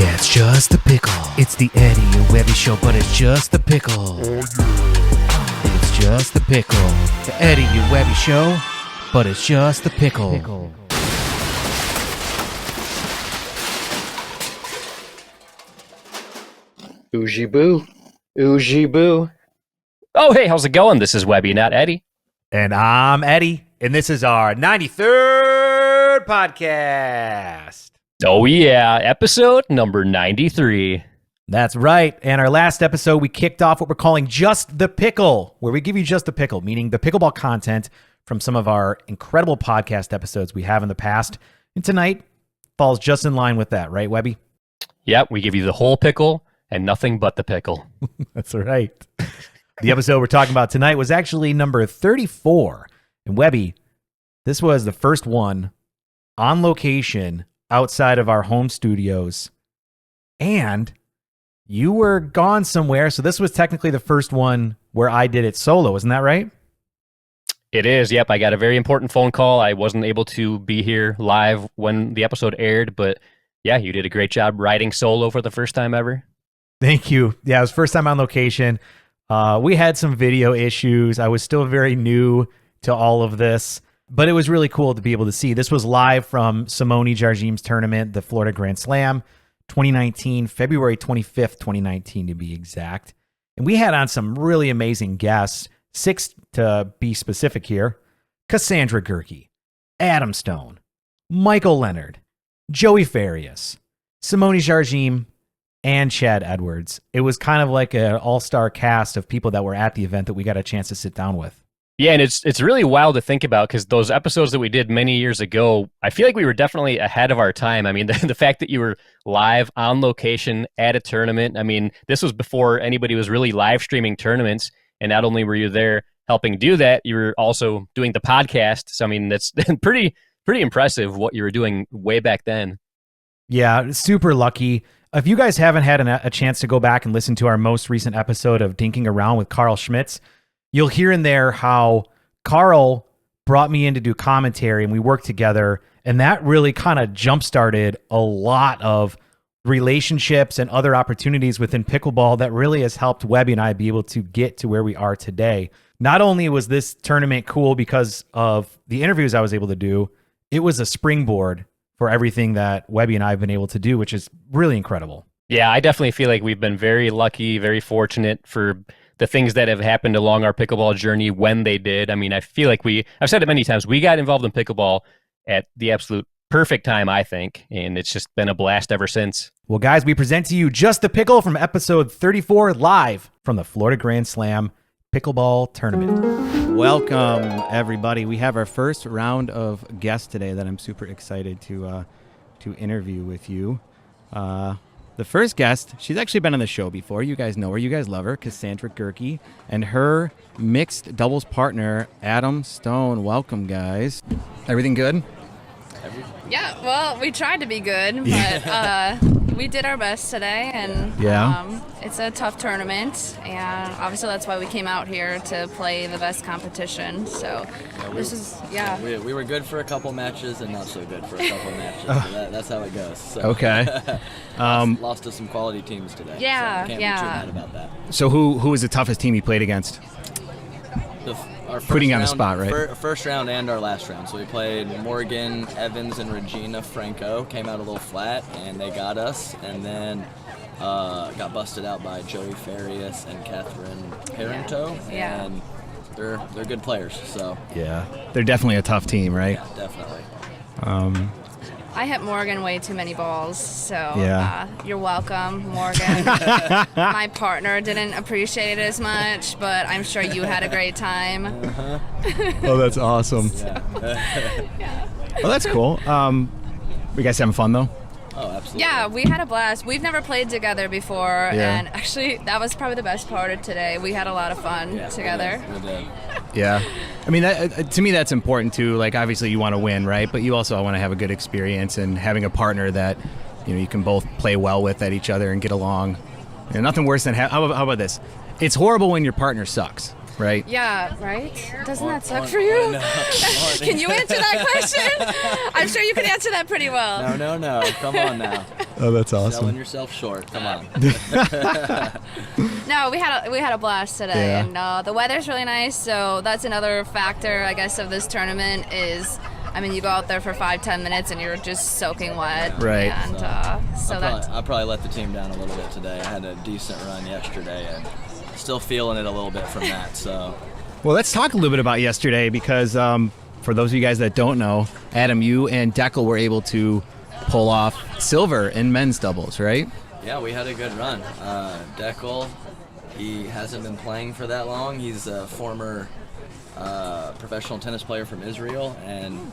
Yeah, it's just the pickle. It's the Eddie and Webby show, but it's just the pickle. It's just the pickle. The Eddie and Webby show, but it's just the pickle. Oogie boo. Oogie boo. Oh, hey, how's it going? This is Webby, not Eddie. And I'm Eddie, and this is our 93rd podcast. Oh, yeah, episode number 93. That's right. And our last episode, we kicked off what we're calling Just the Pickle, where we give you just the pickle, meaning the pickleball content from some of our incredible podcast episodes we have in the past. And tonight falls just in line with that, right, Webby? Yep, we give you the whole pickle and nothing but the pickle. That's right. The episode we're talking about tonight was actually number 34. And Webby, this was the first one on location outside of our home studios. And you were gone somewhere, so this was technically the first one where I did it solo. Isn't that right? It is, yep. I got a very important phone call. I wasn't able to be here live when the episode aired, but yeah, you did a great job riding solo for the first time ever. Thank you. Yeah, it was first time on location. We had some video issues. I was still very new to all of this, but it was really cool to be able to see. This was live from Simone Jargim's tournament, the Florida Grand Slam, 2019, February 25th, 2019 to be exact. And we had on some really amazing guests, 6 to be specific here: Cassandra Gehrke, Adam Stone, Michael Leonard, Joey Farias, Simone Jargim, and Chad Edwards. It was kind of like an all-star cast of people that were at the event that we got a chance to sit down with. Yeah, and it's really wild to think about because those episodes that we did many years ago, I feel like we were definitely ahead of our time. I mean, the fact that you were live on location at a tournament, I mean, this was before anybody was really live streaming tournaments, and not only were you there helping do that, you were also doing the podcast. So, I mean, that's pretty impressive what you were doing way back then. Yeah, super lucky. If you guys haven't had a chance to go back and listen to our most recent episode of Dinking Around with Carl Schmitz, you'll hear in there how Carl brought me in to do commentary and we worked together. And that really kind of jump-started a lot of relationships and other opportunities within pickleball that really has helped Webby and I be able to get to where we are today. Not only was this tournament cool because of the interviews I was able to do, it was a springboard for everything that Webby and I have been able to do, which is really incredible. Yeah, I definitely feel like we've been very lucky, very fortunate for the things that have happened along our pickleball journey when they did. I mean, I feel like I've said it many times, we got involved in pickleball at the absolute perfect time, I think, and it's just been a blast ever since. Well, guys, we present to you Just the Pickle from episode 34, live from the Florida Grand Slam Pickleball Tournament. Welcome, everybody. We have our first round of guests today that I'm super excited to interview with you. The first guest, she's actually been on the show before. You guys know her. You guys love her, Cassandra Gehrke, and her mixed doubles partner, Adam Stone. Welcome, guys. Everything good? Yeah, well, we tried to be good, but we did our best today, and it's a tough tournament, and obviously that's why we came out here to play the best competition. So we were good for a couple matches and not so good for a couple matches. So that's how it goes. So. Okay. Lost to some quality teams today. Yeah, so can't be too mad about that. So who was the toughest team you played against? Our first Putting you on the round, spot, right? First round and our last round. So we played Morgan, Evans, and Regina Franco. Came out a little flat, and they got us. And then got busted out by Joey Farias and Catherine Harrington. Yeah. And they're good players. So Yeah. They're definitely a tough team, right? yeah, definitely. I hit Morgan way too many balls, so you're welcome, Morgan. My partner didn't appreciate it as much, but I'm sure you had a great time. Oh, that's awesome. Yeah. Well, that's cool. You guys having fun, though? Oh, absolutely. Yeah, we had a blast. We've never played together before, Yeah. and actually that was probably the best part of today. We had a lot of fun together. We did. Yeah. I mean, to me, that's important, too. Like, obviously, you want to win, right? But you also want to have a good experience, and having a partner that, you can both play well with at each other and get along. Nothing worse than, how about this? It's horrible when your partner sucks. right? Yeah, right? Doesn't that suck for you? Can you answer that question? I'm sure you can answer that pretty well. No. Come on now. Oh, that's Selling awesome. yourself short. Come on. No, we had a blast today, Yeah. and the weather's really nice. So that's another factor, I guess, of this tournament is, I mean, you go out there for 5-10 minutes and you're just soaking wet. Right. And I probably let the team down a little bit today. I had a decent run yesterday, and still feeling it a little bit from that. So. Well, let's talk a little bit about yesterday because for those of you guys that don't know, Adam, you and Pickle were able to pull off silver in men's doubles, right? Yeah, we had a good run. Pickle, he hasn't been playing for that long. He's a former professional tennis player from Israel, and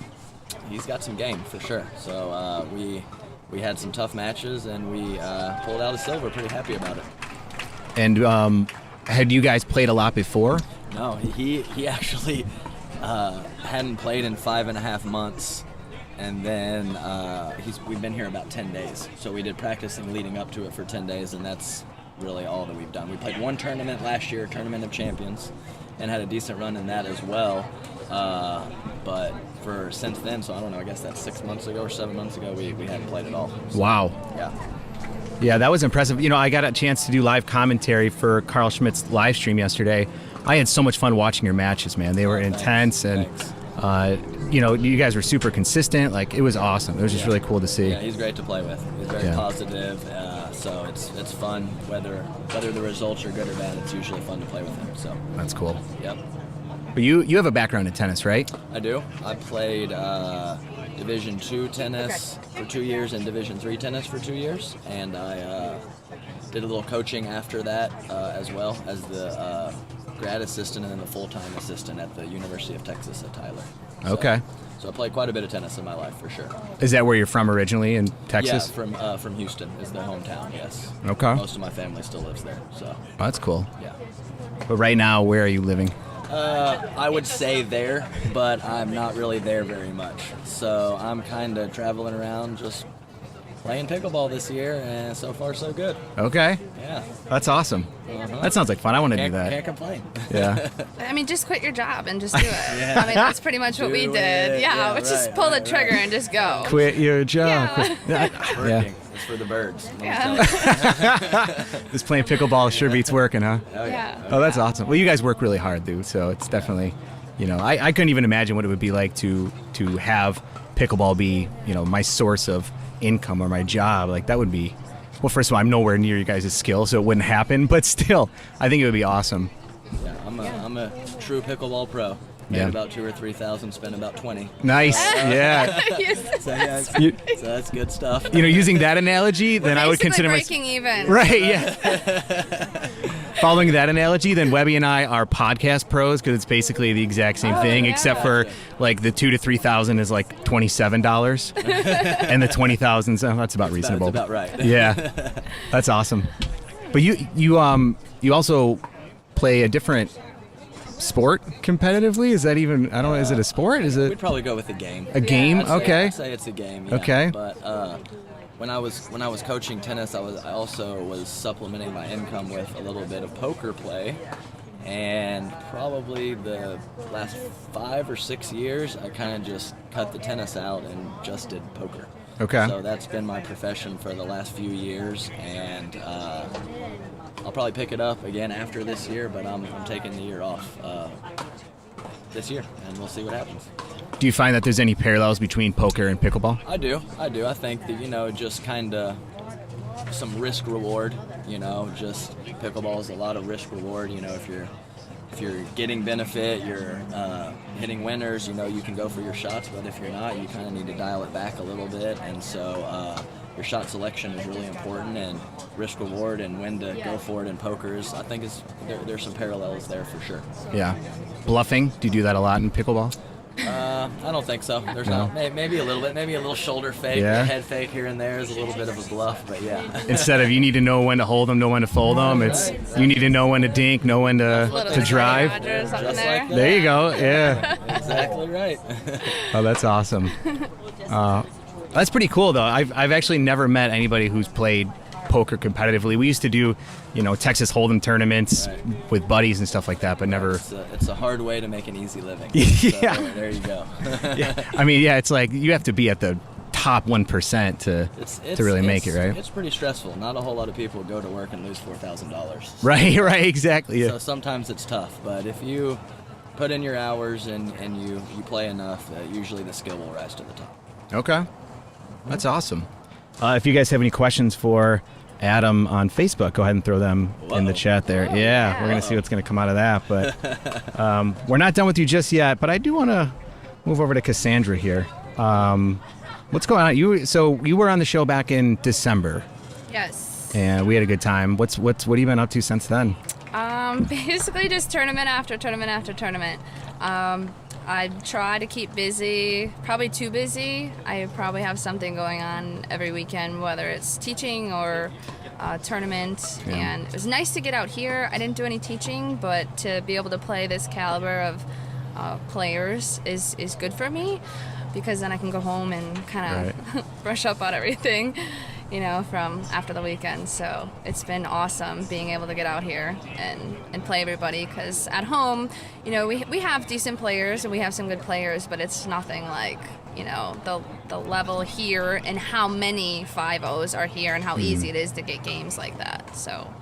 he's got some game for sure. So we had some tough matches, and we pulled out a silver. Pretty happy about it. And had you guys played a lot before? No, he actually hadn't played in 5.5 months, and then we've been here about 10 days. So we did practicing leading up to it for 10 days, and that's really all that we've done. We played one tournament last year, Tournament of Champions, and had a decent run in that as well. But since then, so I don't know, I guess that's 6 months ago or 7 months ago, we hadn't played at all. So, wow. Yeah. Yeah, that was impressive. You know, I got a chance to do live commentary for Carl Schmitt's live stream yesterday. I had so much fun watching your matches, man. They were intense, and you know, you guys were super consistent. Like, it was awesome. It was just really cool to see. Yeah, he's great to play with. He's very positive, so it's fun. Whether the results are good or bad, it's usually fun to play with him. So that's cool. Yep. But you have a background in tennis, right? I do. I played Division II tennis for 2 years and Division III tennis for 2 years, and I did a little coaching after that as well as the grad assistant and then the full-time assistant at the University of Texas at Tyler. Okay. So I played quite a bit of tennis in my life for sure. Is that where you're from originally, in Texas? Yeah, from Houston is the hometown. Yes. Okay. Most of my family still lives there. So. Oh, that's cool. Yeah. But right now, where are you living? I would say there, but I'm not really there very much. So I'm kind of traveling around just playing pickleball this year, and so far so good. Okay. Yeah. That's awesome. That sounds like fun. I want to do that. Can't complain. Yeah. I mean, just quit your job and just do it. I mean, that's pretty much what we did. Yeah, just pull the trigger and just go. Quit your job. It's working. It's for the birds. Yeah. Just playing pickleball sure beats working, huh? Oh, yeah. Oh, that's awesome. Well, you guys work really hard, dude. So it's definitely, you know, I couldn't even imagine what it would be like to have pickleball be, you know, my source of income or my job. Like, that would be, well, first of all, I'm nowhere near you guys' skill, so it wouldn't happen. But still, I think it would be awesome. Yeah, I'm a true pickleball pro. Made about 2,000 or 3,000, spent about 20. Nice. Yeah. So that's good stuff. You know, using that analogy, then I would consider breaking even. Right. Yeah. Following that analogy, then Webby and I are podcast pros because it's basically the exact same thing, except for like the 2,000 to 3,000 is like $27, and the 20,000, that's about reasonable. That's about right. Yeah, that's awesome. But you also play a different sport competitively? Is that even, I don't know, is it a sport? Is it? We'd probably go with a game. A game? Okay. I'd say it's a game. Yeah. Okay. But when I was coaching tennis, I also was supplementing my income with a little bit of poker play, and probably the last 5 or 6 years, I kind of just cut the tennis out and just did poker. Okay. So that's been my profession for the last few years, and I'll probably pick it up again after this year, but I'm taking the year off this year, and we'll see what happens. Do you find that there's any parallels between poker and pickleball? I do. I think that, you know, just kind of some risk reward, you know, just pickleball is a lot of risk reward, you know, if you're getting benefit, you're hitting winners, you know, you can go for your shots, but if you're not, you kind of need to dial it back a little bit, and so your shot selection is really important, and risk reward and when to go for it in pokers, I think there's some parallels there for sure. Yeah. Bluffing, do you do that a lot in pickleball? I don't think so. There's not. Maybe a little bit. Maybe a little shoulder fake, a head fake here and there is a little bit of a bluff, but yeah. Instead of you need to know when to hold them, know when to fold them, it's you need to know when to dink, know when to drive. Just like that. There you go. Yeah. Exactly right. Oh, that's awesome. That's pretty cool, though. I've actually never met anybody who's played poker competitively. We used to do, Texas Hold'em tournaments with buddies and stuff like that, but never. It's a hard way to make an easy living. Yeah. So, there you go. Yeah. I mean, yeah, it's like you have to be at the top 1% to really make it, right? It's pretty stressful. Not a whole lot of people go to work and lose $4,000. Right, exactly. Yeah. So sometimes it's tough, but if you put in your hours and you play enough, usually the skill will rise to the top. Okay. That's awesome. If you guys have any questions for Adam on Facebook, go ahead and throw them in the chat there. Yeah, we're going to see what's going to come out of that. But we're not done with you just yet, but I do want to move over to Cassandra here. What's going on? You were on the show back in December. Yes. And we had a good time. What have you been up to since then? Basically just tournament after tournament after tournament. I try to keep busy, probably too busy. I probably have something going on every weekend, whether it's teaching or tournament. Yeah. And it was nice to get out here. I didn't do any teaching, but to be able to play this caliber of players is good for me, because then I can go home and kind of brush up on everything, from after the weekend. So it's been awesome being able to get out here and play everybody, because at home, we have decent players and we have some good players, but it's nothing like, the level here and how many 5-0s are here and how easy it is to get games like that. So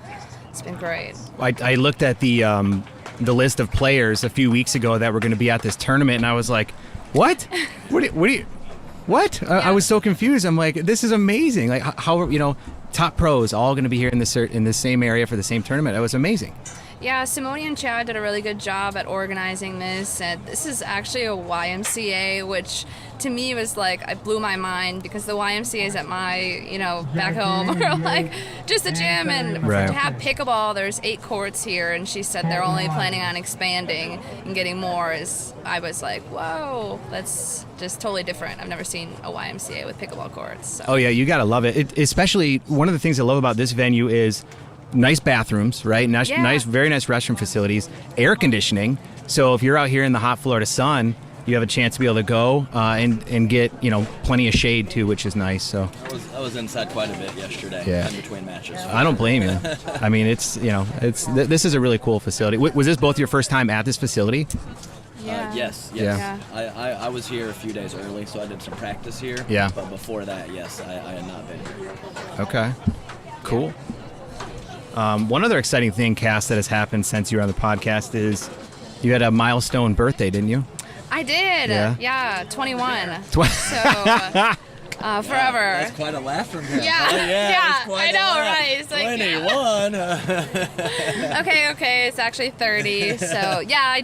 it's been great. I looked at the list of players a few weeks ago that were going to be at this tournament, and I was like, what? What? Yeah. I was so confused. I'm like, this is amazing. Like, how top pros all going to be here in the same area for the same tournament. It was amazing. Yeah, Simone and Chad did a really good job at organizing this, and this is actually a YMCA, which to me was like, I blew my mind, because the YMCA's at my, back home, or like just a gym, and to have pickleball, there's 8 courts here, and she said they're only planning on expanding and getting more. I was like, whoa, that's just totally different. I've never seen a YMCA with pickleball courts. So. Oh yeah, you gotta love it. Especially one of the things I love about this venue is nice bathrooms, right? Nice, very nice restroom facilities, air conditioning. So if you're out here in the hot Florida sun, you have a chance to be able to go and get plenty of shade too, which is nice. So I was inside quite a bit yesterday in between matches. I don't blame you. I mean, this is a really cool facility. Was this both your first time at this facility? Yeah. Yes. Yeah. I was here a few days early, so I did some practice here. Yeah. But before that, yes, I had not been here. Okay. Cool. One other exciting thing, Cass, that has happened since you were on the podcast is you had a milestone birthday, didn't you? I did. Yeah, 21. So forever. That's quite a laugh from him. Yeah, I know, right? It's like 21. Okay, it's actually 30. So yeah, I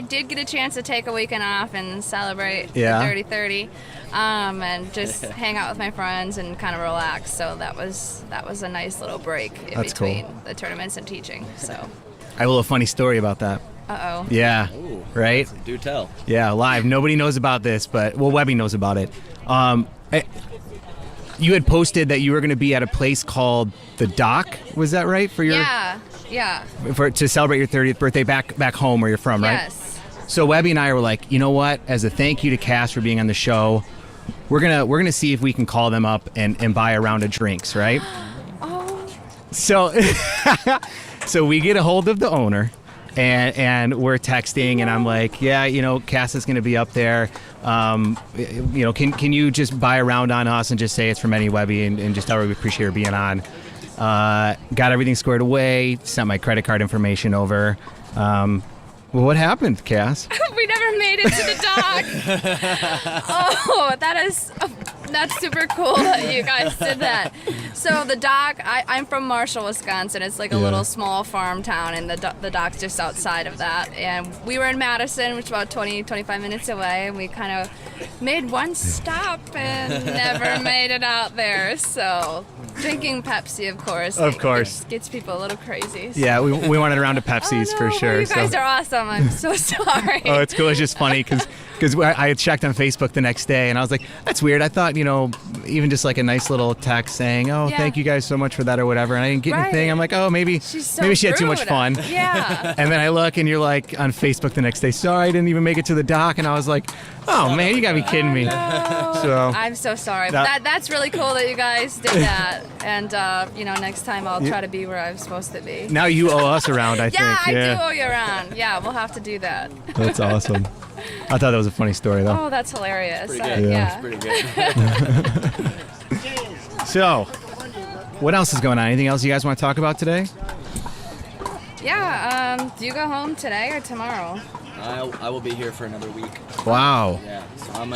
did get a chance to take a weekend off and celebrate the 30-30, and just hang out with my friends and kind of relax. So that was a nice little break in between the tournaments and teaching. So I have a little funny story about that. Uh-oh. Yeah. Ooh, right? Do tell. Yeah, live. Nobody knows about this, but Webby knows about it. You had posted that you were going to be at a place called The Dock. Was that right? For your to celebrate your 30th birthday back home where you're from, right? Yes. So Webby and I were like, you know what? As a thank you to Cass for being on the show, we're gonna see if we can call them up and buy a round of drinks, right? Oh. So we get a hold of the owner. And we're texting, and I'm like, Cass is going to be up there. Can you just buy a round on us and just say it's from Eddie Webby and just tell her we appreciate her being on. Got everything squared away, sent my credit card information over. Well, what happened, Cass? We never made it to the dock. Oh, that's super cool that you guys did that. So the dock, I'm from Marshall, Wisconsin. It's like a little small farm town, and the dock's just outside of that. And we were in Madison, which is about 25 minutes away, and we kind of made one stop and never made it out there. So drinking Pepsi, of course. Gets people a little crazy. So. Yeah, we wanted a round of Pepsis for sure. Well, you guys are awesome. I'm so sorry. Oh, it's cool. It's just funny because I had checked on Facebook the next day, and I was like, that's weird. I thought, even just like a nice little text saying, "Oh, thank you guys so much for that," or whatever. And I didn't get anything. I'm like, "Oh, maybe she had too much fun." Yeah. And then I look, and you're like on Facebook the next day. Sorry, I didn't even make it to the dock. And I was like, "Oh man, you gotta be kidding me." No. So I'm so sorry. But that's really cool that you guys did that. And next time I'll try to be where I'm supposed to be. now you owe us around, I think. I do owe you around. Yeah, we'll have to do that. That's awesome. I thought that was a funny story, though. Oh, that's hilarious. Pretty good. Yeah. It's pretty good. So, what else is going on? Anything else you guys want to talk about today? Yeah. Do you go home today or tomorrow? I will be here for another week. Wow. Yeah. So I'm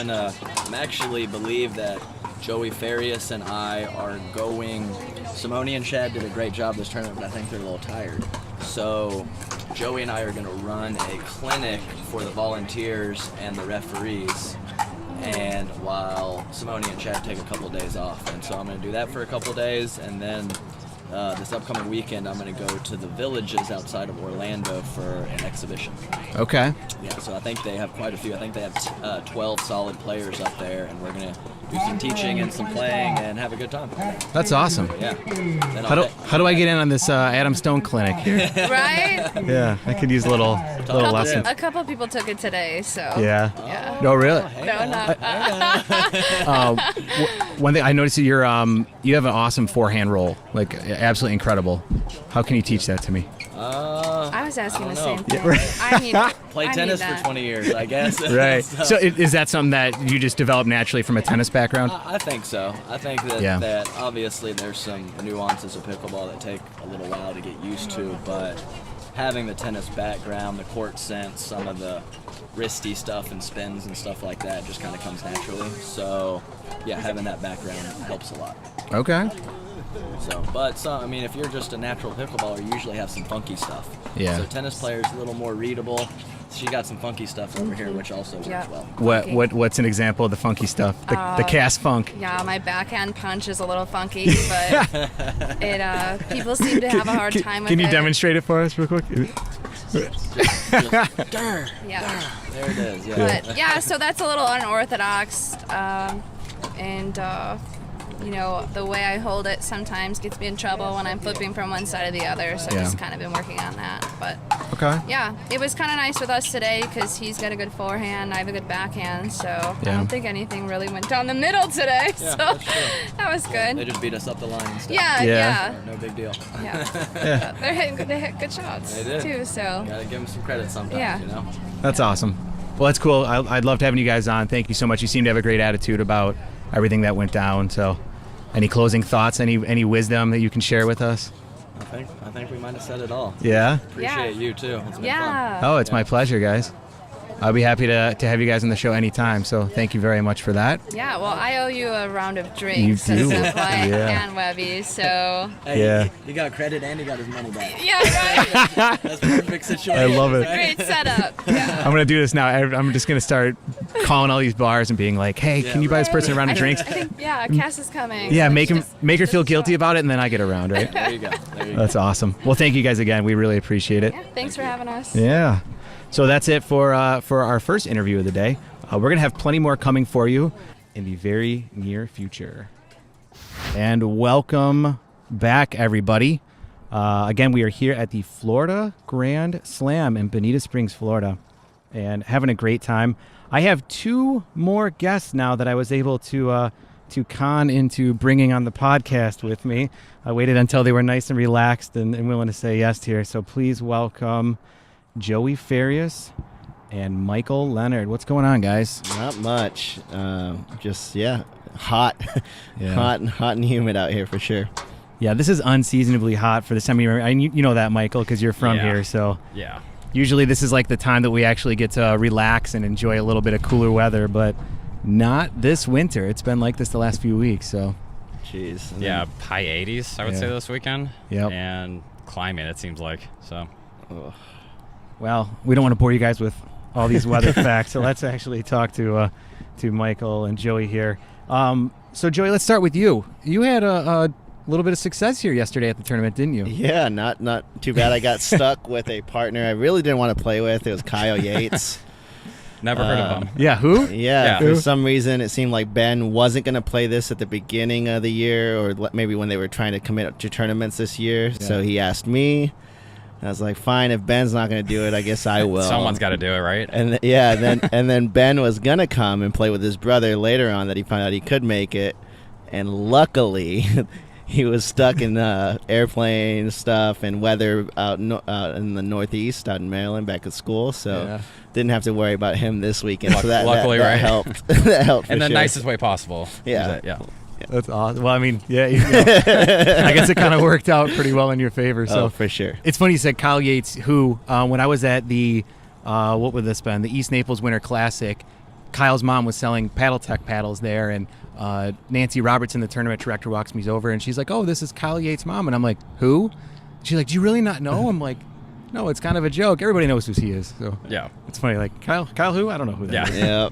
actually believe that Joey Farias and I are going. Simone and Chad did a great job this tournament, but I think they're a little tired. So Joey and I are going to run a clinic for the volunteers and the referees, and while Simone and Chad take a couple of days off. And so I'm going to do that for a couple of days, and then this upcoming weekend I'm going to go to the villages outside of Orlando for an exhibition. Okay. Yeah, so I think they have quite a few. I think they have 12 solid players up there, and we're going to do some teaching and some playing and have a good time. That's awesome. Yeah. How do I get in on this Adam Stone clinic here? Right? Yeah, I could use a little lesson. A couple people took it today, so. Yeah. Yeah. No, really? No, not. One thing I noticed that you have an awesome forehand roll, like absolutely incredible. How can you teach that to me? I was asking the same thing. Yeah, Play tennis for 20 years, I guess. Right. So is that something that you just developed naturally from a tennis background? I think so. I think that obviously there's some nuances of pickleball that take a little while to get used to, but having the tennis background, the court sense, some of the wristy stuff and spins and stuff like that just kind of comes naturally. So, yeah, having that background helps a lot. Okay. I mean, if you're just a natural pickleballer, you usually have some funky stuff. Yeah. So tennis players a little more readable. She got some funky stuff over here, which also works well. What's an example of the funky stuff? The cast funk. Yeah, my backhand punch is a little funky, but people seem to have a hard time with it. Can you demonstrate it for us real quick? Yeah. There it is. Yeah. But yeah, so that's a little unorthodox, and the way I hold it sometimes gets me in trouble when I'm flipping from one side to the other. So I've just kind of been working on that. But yeah, it was kind of nice with us today because he's got a good forehand, I have a good backhand. So I don't think anything really went down the middle today. Yeah, so that's true. that was good. They just beat us up the line and stuff. Yeah. No big deal. Yeah. They hit good shots They did. too. So Gotta give them some credit sometimes, you know. That's awesome. Well, that's cool. I'd love having you guys on. Thank you so much. You seem to have a great attitude about everything that went down. So, any closing thoughts? Any wisdom that you can share with us? I think we might have said it all. Yeah. Appreciate you too. It's been fun. Oh, it's my pleasure, guys. I'll be happy to have you guys on the show anytime. So thank you very much for that. Yeah, well, I owe you a round of drinks You do. and Webby, so. Hey, he got credit and he got his money back. Yeah, right. That's a perfect situation. I love it. Great setup. Yeah. I'm gonna do this now. I'm just gonna start calling all these bars and being like, "Hey, can you buy this person a round of drinks?" I think, Cass is coming. Yeah, so make her feel guilty about it, and then I get around, right? There you go. That's awesome. Well, thank you guys again. We really appreciate it. Yeah, thanks for having us. Yeah. So that's it for our first interview of the day. We're going to have plenty more coming for you in the very near future. And welcome back, everybody. Again, we are here at the Florida Grand Slam in Bonita Springs, Florida, and having a great time. I have two more guests now that I was able to con into bringing on the podcast with me. I waited until they were nice and relaxed and willing to say yes here. So please welcome Joey Farias and Michael Leonard. What's going on, guys? Not much. Just hot. Hot and humid out here for sure. Yeah, this is unseasonably hot for this time of year. You know that, Michael, because you're from here. So yeah, usually this is like the time that we actually get to relax and enjoy a little bit of cooler weather, but not this winter. It's been like this the last few weeks. So, jeez. Yeah, high 80s, I would say, this weekend. Yep. And climbing, it seems like. So. Ugh. Well, we don't want to bore you guys with all these weather facts, so let's actually talk to Michael and Joey here. So, Joey, let's start with you. You had a little bit of success here yesterday at the tournament, didn't you? Yeah, not too bad. I got stuck with a partner I really didn't want to play with. It was Kyle Yates. Never heard of him. Yeah, who? Yeah, Yeah. for some reason it seemed like Ben wasn't going to play this at the beginning of the year, or maybe when they were trying to commit to tournaments this year. Yeah. So he asked me. I was like, fine, if Ben's not going to do it, I guess I will. Someone's got to do it, right? And then Ben was going to come and play with his brother later on, that he found out he could make it. And luckily, he was stuck in airplane stuff and weather out in the Northeast, out in Maryland, back at school. So didn't have to worry about him this weekend. So Luckily, that right? helped. That helped for In the sure. nicest way possible. Yeah. Yeah. That's awesome. Well, I mean, yeah, I guess it kind of worked out pretty well in your favor. So for sure. It's funny you said Kyle Yates, who, when I was at the, what would this been, the East Naples Winter Classic, Kyle's mom was selling Paddle Tech paddles there, and Nancy Robertson, the tournament director, walks me over, and she's like, "Oh, this is Kyle Yates' mom," and I'm like, "Who?" She's like, "Do you really not know?" I'm like, "No, it's kind of a joke. Everybody knows who he is." So Yeah. it's funny. Like Kyle who? I don't know who that is. Yeah,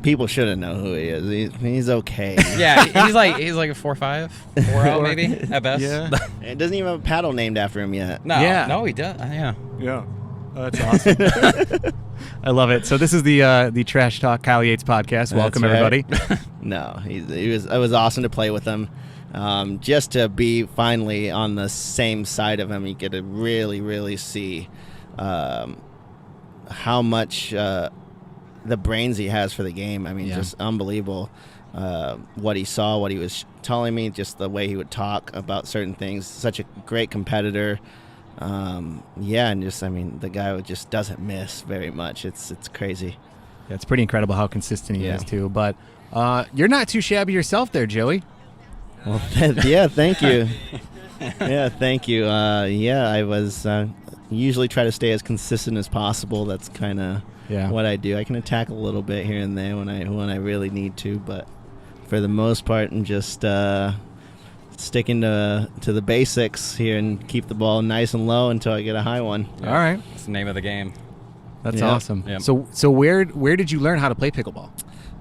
people shouldn't know who he is. He's okay. Yeah, he's like a 4.5, 4.0 maybe at best. Yeah. It doesn't even have a paddle named after him yet. No. Yeah. No, he does. Yeah. Yeah. Oh, that's awesome. I love it. So this is the Trash Talk Kyle Yates podcast. Welcome, That's right. everybody. No, it was awesome to play with him. Just to be finally on the same side of him, you get to really, really see how much the brains he has for the game. I mean, just unbelievable. What he saw, what he was telling me, just the way he would talk about certain things. Such a great competitor. And just, I mean, the guy just doesn't miss very much. It's crazy. Yeah, it's pretty incredible how consistent he is too. But you're not too shabby yourself there, Joey. Well, yeah, thank you. Yeah, thank you. I was usually try to stay as consistent as possible. That's kind of what I do. I can attack a little bit here and there when I really need to, but for the most part, I'm just sticking to the basics here and keep the ball nice and low until I get a high one. All right, It's the name of the game. that's Yeah. awesome. Yeah. So where did you learn how to play pickleball?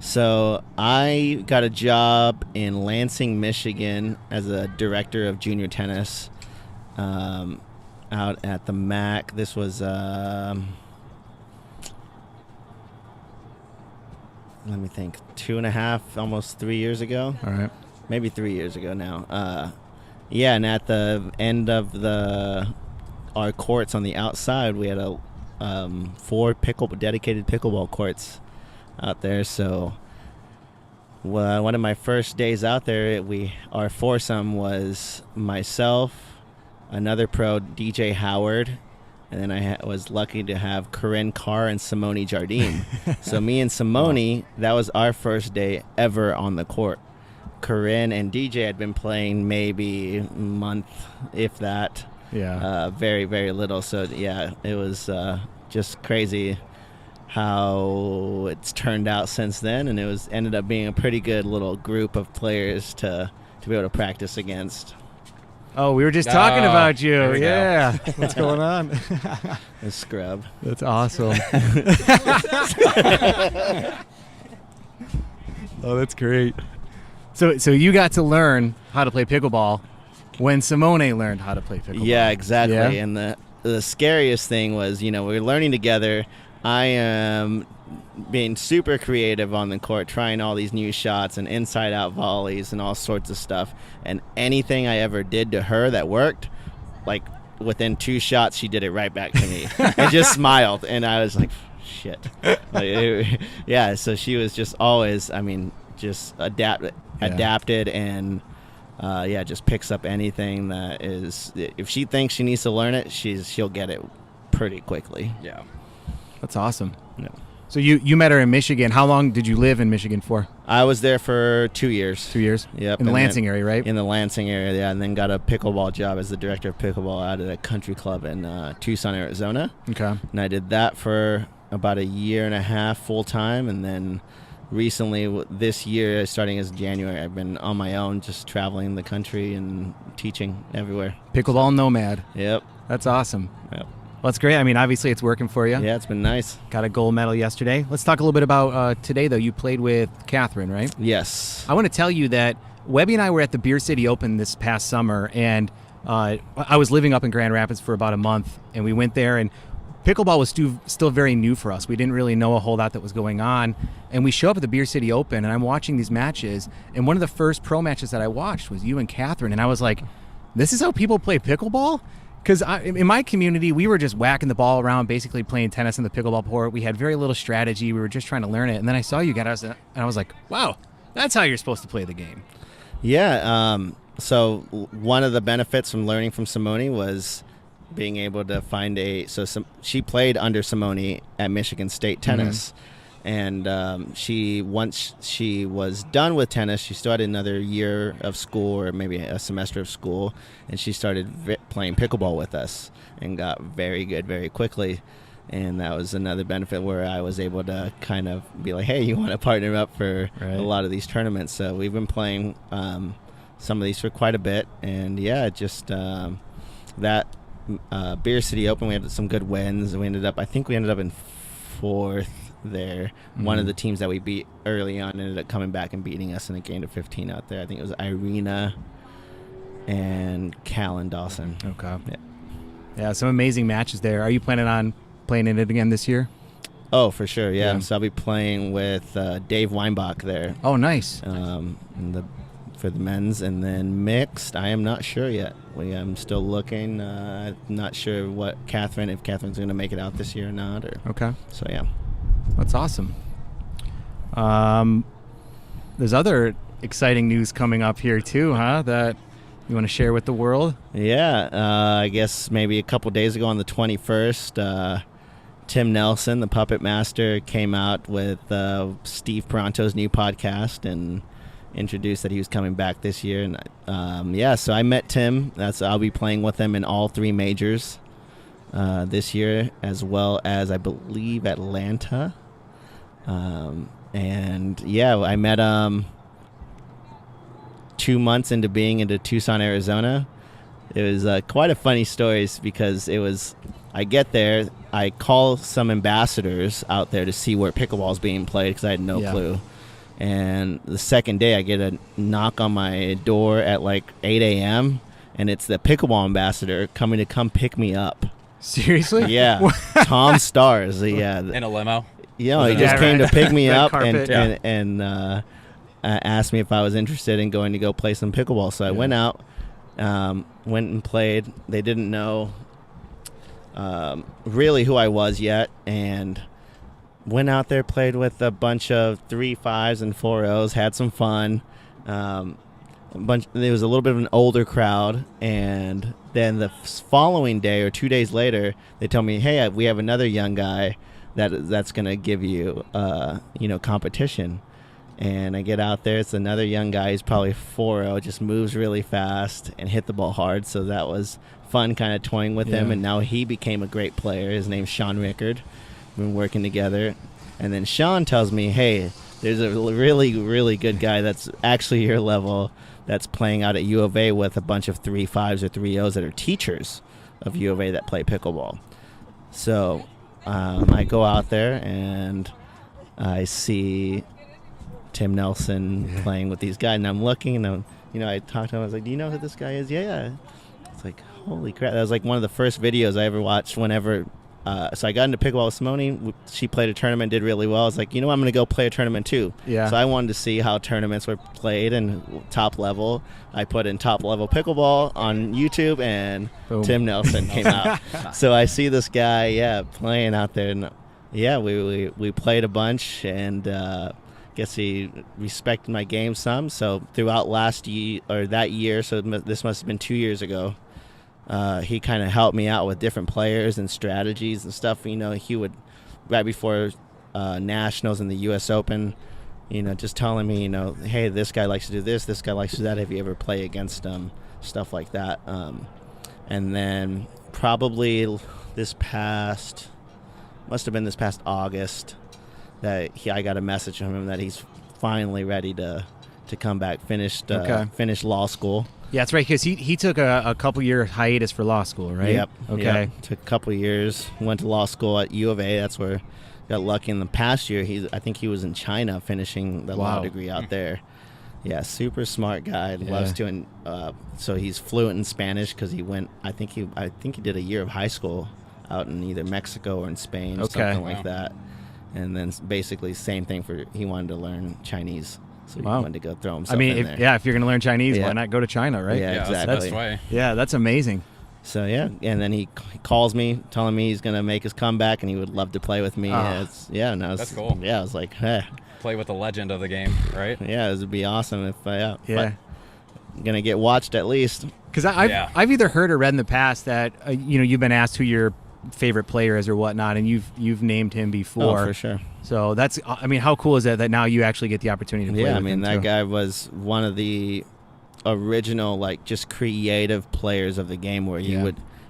So I got a job in Lansing, Michigan as a director of junior tennis out at the MAC. This was, let me think, 2.5, almost 3 years ago. All right. Maybe 3 years ago now. And at the end of our courts on the outside, we had 4 dedicated pickleball courts out there. So one of my first days out there, our foursome was myself, another pro, DJ Howard, and then I was lucky to have Corinne Carr and Simone Jardine. So me and Simone, that was our first day ever on the court. Corinne and DJ had been playing maybe a month, if that. Yeah. Very, very little. So yeah, it was just crazy how it's turned out since then, and it ended up being a pretty good little group of players to be able to practice against. Oh, we were just talking about you. there we go. Yeah. What's going on? A scrub. That's awesome. Oh, that's great. So you got to learn how to play pickleball when Simone learned how to play pickleball. Yeah, exactly. Yeah? And the scariest thing was, we were learning together. I am being super creative on the court, trying all these new shots and inside-out volleys and all sorts of stuff. And anything I ever did to her that worked, like within 2 shots, she did it right back to me and just smiled. And I was like, shit. So she was just always, just adapted and just picks up anything that is. If she thinks she needs to learn it, she'll get it pretty quickly. Yeah. That's awesome. No. So you met her in Michigan. How long did you live in Michigan for? I was there for 2 years. 2 years? Yep. In the and Lansing then- area, right? In the Lansing area, yeah, and then got a pickleball job as the director of pickleball out at a country club in Tucson, Arizona. Okay. And I did that for about 1.5 years full time, and then recently, this year, starting as January, I've been on my own, just traveling the country and teaching everywhere. Pickleball nomad. Yep. That's awesome. Yep. Well, that's great. Obviously it's working for you. Yeah, it's been nice. Got a gold medal yesterday. Let's talk a little bit about today, though. You played with Catherine, right? Yes. I want to tell you that Webby and I were at the Beer City Open this past summer, and I was living up in Grand Rapids for about a month, and we went there, and pickleball was still very new for us. We didn't really know a whole lot that was going on. And we show up at the Beer City Open, and I'm watching these matches. And one of the first pro matches that I watched was you and Catherine. And I was like, this is how people play pickleball? Because in my community, we were just whacking the ball around, basically playing tennis in the pickleball court. We had very little strategy. We were just trying to learn it. And then I saw you guys, and I was like, wow, that's how you're supposed to play the game. Yeah. So one of the benefits from learning from Simone was being able to find she played under Simone at Michigan State tennis. And once she was done with tennis, she still had another year of school or maybe a semester of school, and she started playing pickleball with us and got very good very quickly. And that was another benefit where I was able to kind of be like, hey, you want to partner up for a lot of these tournaments? So we've been playing some of these for quite a bit. And yeah, just that Beer City Open, we had some good wins. I think we ended up in 4th there. One of the teams that we beat early on ended up coming back and beating us in a game of 15 out there. I think it was Irina and Callan Dawson. Okay. Yeah, some amazing matches there. Are you planning on playing in it again this year? Oh, for sure, yeah. So I'll be playing with Dave Weinbach there. Oh, nice. For the men's, and then mixed, I am not sure yet. I'm still looking. I'm not sure if Catherine's going to make it out this year or not. Okay. So, yeah. That's awesome. There's other exciting news coming up here too, huh? That you want to share with the world? Yeah, I guess maybe a couple days ago on the 21st, Tim Nelson, the Puppet Master, came out with Steve Peranto's new podcast and introduced that he was coming back this year. And so I met Tim. I'll be playing with him in all 3 majors this year, as well as I believe Atlanta. I met 2 months into being into Tucson, Arizona. It was quite a funny story because I get there, I call some ambassadors out there to see where pickleball is being played because I had no clue. And the second day I get a knock on my door at like 8 a.m. and it's the pickleball ambassador coming to come pick me up. Seriously? Yeah. Tom Stars. Yeah. In a limo? Yeah, he just came to pick me up carpet, and asked me if I was interested in going to go play some pickleball. So I went out, went and played. They didn't know really who I was yet, and went out there, played with a bunch of 3-5s and 4-0s, had some fun. There was a little bit of an older crowd, and then the following day or 2 days later, they told me, hey, we have another young guy that's going to give you, competition. And I get out there, it's another young guy, he's probably 4-0, just moves really fast and hit the ball hard. So that was fun kind of toying with him, and now he became a great player. His name's Sean Rickard. We've been working together. And then Sean tells me, hey, there's a really, really good guy that's actually your level that's playing out at U of A with a bunch of 3-5s or 3-0s that are teachers of U of A that play pickleball. So I go out there and I see Tim Nelson playing with these guys, and I'm looking, and I talked to him. I was like, "Do you know who this guy is?" Yeah. It's like, holy crap! That was like one of the first videos I ever watched. Whenever, so I got into pickleball with Simone. She played a tournament, did really well. I was like, I'm going to go play a tournament too. Yeah. So I wanted to see how tournaments were played and top level. I put in top level pickleball on YouTube, and boom. Tim Nelson came out. So I see this guy, playing out there, and we played a bunch, and. Guess he respected my game some. So throughout last year or that year, so this must have been 2 years ago, he kind of helped me out with different players and strategies and stuff. He would, right before nationals and the U.S. Open, just telling me, hey, this guy likes to do this guy likes to do that. Have you ever played against him? Stuff like that. And then probably must have been this past August, that I got a message from him that he's finally ready to come back, finish law school. Yeah, that's right, because he took a couple year hiatus for law school, right? Yep. Okay. Yep. Took a couple years, went to law school at U of A. That's where got lucky. In the past year, I think he was in China finishing the law degree out there. Yeah, super smart guy. Loves to, so he's fluent in Spanish because he went. I think he did a year of high school out in either Mexico or in Spain, Okay. something like that. And then basically same thing for he wanted to learn Chinese, so he wanted to go throw himself in there. If you're going to learn Chinese, Yeah. why not go to China, right? Yeah, That's the exactly. best way. Yeah, that's amazing. So yeah, and then he calls me, telling me he's gonna make his comeback and he would love to play with me. That's cool. Yeah, I was like, hey, Play with the legend of the game, right? yeah, it would be awesome if Yeah. I'm gonna get watched at least. Because I've either heard or read in the past that you've been asked who your favorite player is or whatnot, and you've named him before. Oh, for sure. So that's, I mean, how cool is that now you actually get the opportunity to play Yeah, I with mean him that too? guy was one of the original, like, just creative players of the game, where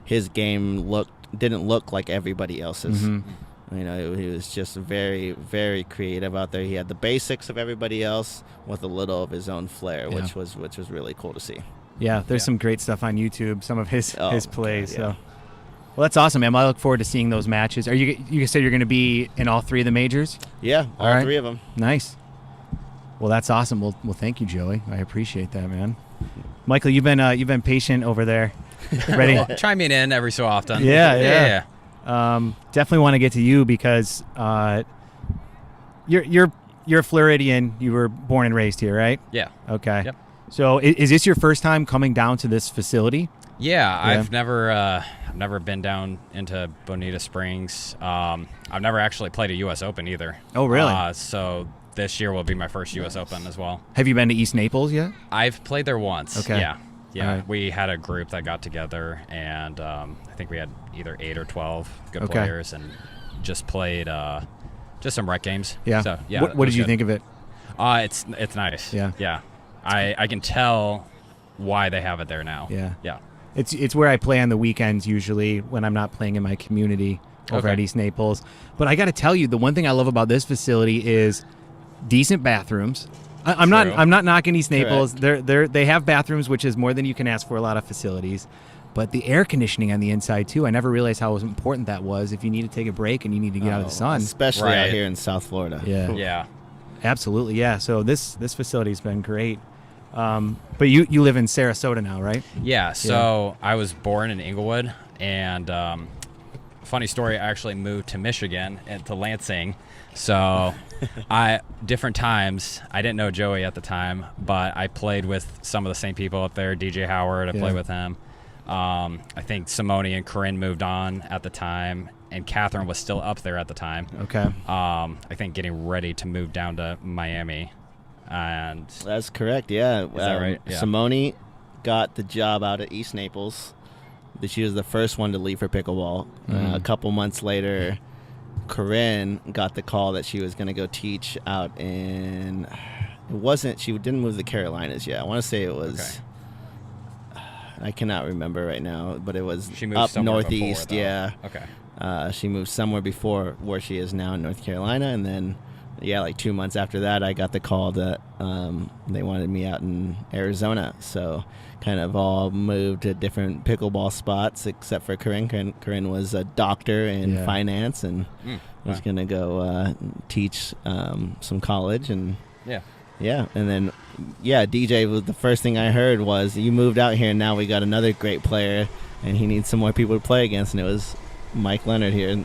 his game didn't look like everybody else's. Mm-hmm. You know, he was just very, very creative out there. He had the basics of everybody else with a little of his own flair, Yeah. which was really cool to see. Yeah, there's some great stuff on YouTube, some of his Oh, his my plays. God, yeah. So, well, that's awesome, man. I look forward to seeing those matches. Are you said you're going to be in all 3 of the majors? Yeah, all right. 3 of them. Nice. Well, that's awesome. Well, thank you, Joey. I appreciate that, man. Michael, you've been patient over there, ready. Chiming in every so often. Yeah. Definitely want to get to you because you're a Floridian. You were born and raised here, right? Yeah. Okay. Yep. So is this your first time coming down to this facility? Yeah, I've never been down into Bonita Springs. I've never actually played a U.S. Open either. Oh, really? So this year will be my first U.S. Open as well. Have you been to East Naples yet? I've played there once. Okay. Yeah. All right. We had a group that got together, and I think we had either 8 or 12 good Okay. players, and just played just some rec games. Yeah. So yeah. What did you think of it? It's nice. Yeah. Yeah. I can tell why they have it there now. Yeah. Yeah. It's where I play on the weekends usually when I'm not playing in my community over Okay. at East Naples. But I got to tell you, the one thing I love about this facility is decent bathrooms. I'm not knocking East Naples. They have bathrooms, which is more than you can ask for a lot of facilities. But the air conditioning on the inside too. I never realized how important that was. If you need to take a break and you need to get out of the sun, especially out Right. here in South Florida. Yeah. Yeah. Absolutely, yeah. So this facility's been great. But you live in Sarasota now, right? Yeah, so I was born in Inglewood, and funny story, I actually moved to Michigan and to Lansing. So different times, I didn't know Joey at the time, but I played with some of the same people up there. DJ Howard, I played with him. I think Simone and Corinne moved on at the time, and Catherine was still up there at the time. Okay. I think getting ready to move down to Miami. And That's correct, yeah. Is that right? Yeah. Simone got the job out at East Naples. She was the first one to leave for pickleball. A couple months later, Corinne got the call that she was going to go teach out in... She didn't move to the Carolinas yet. I want to say it was... I cannot remember right now, but it was she moved up somewhere northeast, before, though. yeah. Okay. She moved somewhere before where she is now in North Carolina, and then, like 2 months after that, I got the call that they wanted me out in Arizona. So kind of all moved to different pickleball spots, except for Corinne. Corinne was a doctor in finance and was going to go teach some college. And and then, DJ was the first thing I heard was, you moved out here and now we got another great player and he needs some more people to play against, and it was Mike Leonard here.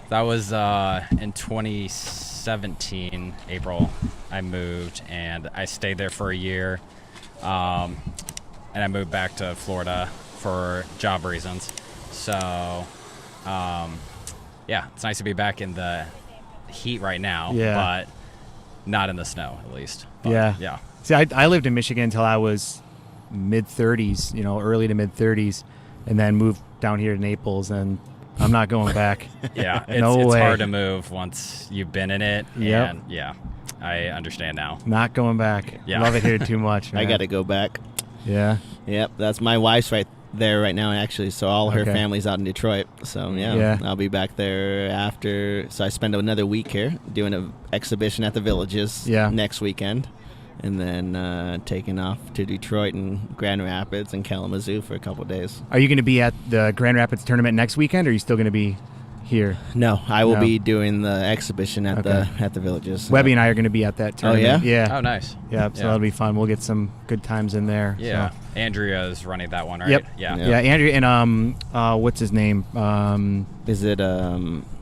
That was in 2017, April. I moved, and I stayed there for a year, and I moved back to Florida for job reasons. So, it's nice to be back in the heat right now, but not in the snow, at least. But, yeah. See, I lived in Michigan until I was mid-30s, early to mid-30s, and then moved down here to Naples, and I'm not going back. Yeah, No it's way. hard to move once you've been in it. Yep. And I understand now. Not going back. Yeah. Love it here too much, man. I got to go back. Yeah. Yep, that's my wife's right there right now, actually. So all her family's out in Detroit. So I'll be back there after. So I spend another week here doing an exhibition at the Villages next weekend, and then taking off to Detroit and Grand Rapids and Kalamazoo for a couple of days. Are you going to be at the Grand Rapids tournament next weekend, or are you still going to be here? No, I will No. be doing the exhibition at the villages. Webby and I are going to be at that tournament. yeah? Yeah. Oh, nice. Yeah, so that'll be fun. We'll get some good times in there. Yeah. So. Andrea is running that one, right? Yep. Yeah. Yeah. Yeah, Andrew and what's his name? Is it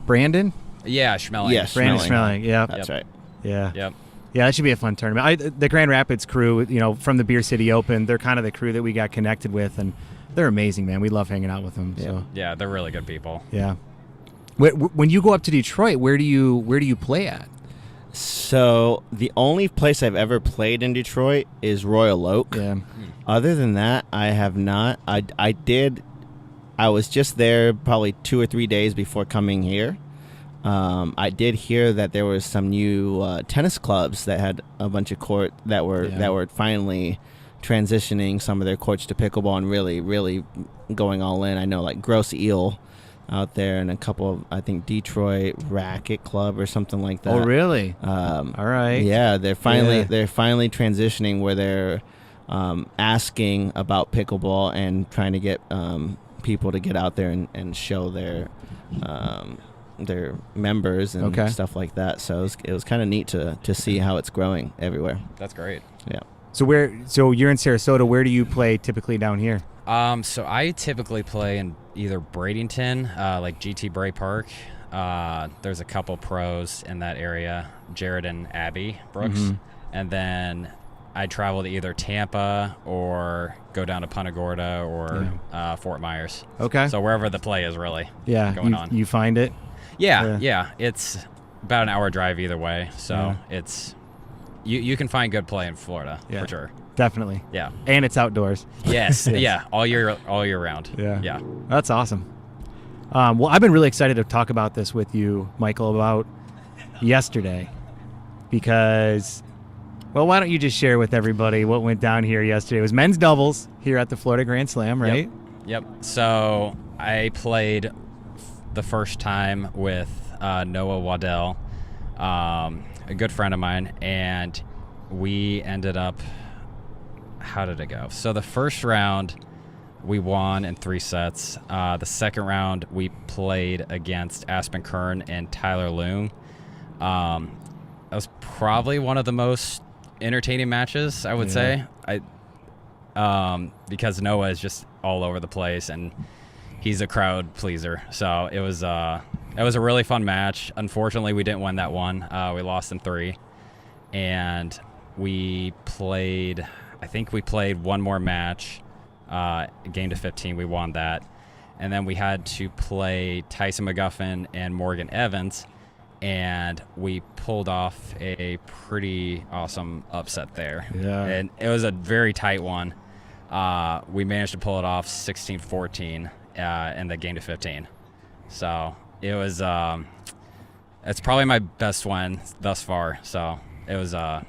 Brandon? Yeah, Schmeling. Yes. Brandon Schmeling. Schmeling. Yeah. That's right. Yeah. Yep. Yeah, that should be a fun tournament. The Grand Rapids crew, from the Beer City Open, they're kind of the crew that we got connected with, and they're amazing, man. We love hanging out with them. Yeah. So Yeah, they're really good people. yeah. When you go up to Detroit, where do you play at? So the only place I've ever played in Detroit is Royal Oak. Yeah. Other than that, I have not. I was just there probably 2 or 3 days before coming here. I did hear that there was some new tennis clubs that had a bunch of court that were finally transitioning some of their courts to pickleball and really, really going all in. I know like Gross Eel out there and a couple of, I think, Detroit Racket Club or something like that. Oh, really? All right. Yeah, they're finally transitioning where they're asking about pickleball and trying to get people to get out there and show their members and stuff like that. So it was kind of neat to see how it's growing everywhere. That's great. Yeah. So you're in Sarasota. Where do you play typically down here? So I typically play in either Bradenton, like GT Bray Park. There's a couple pros in that area, Jared and Abby Brooks. And then I travel to either Tampa or go down to Punta Gorda or Fort Myers. Okay. So wherever the play is really you, going on. You find it? Yeah. It's about an hour drive either way. So it's you can find good play in Florida for sure. Definitely. Yeah. And it's outdoors. Yes. Yeah. All year round. Yeah. Yeah. That's awesome. Well, I've been really excited to talk about this with you, Michael, about yesterday, because, well, why don't you just share with everybody what went down here yesterday? It was men's doubles here at the Florida Grand Slam, right? Yep. So I played the first time with Noah Waddell, a good friend of mine, and we ended up, how did it go? So the first round we won in 3 sets. The second round we played against Aspen Kern and Tyler Loong. That was probably one of the most entertaining matches, I would say. Because Noah is just all over the place and he's a crowd pleaser. So it was a really fun match. Unfortunately, we didn't win that one. We lost in 3, and we played one more match, game to 15. We won that, and then we had to play Tyson McGuffin and Morgan Evans, and we pulled off a pretty awesome upset there. Yeah. And it was a very tight one. We managed to pull it off 16-14 in the game to 15. So it was it's probably my best one thus far. So it was I'm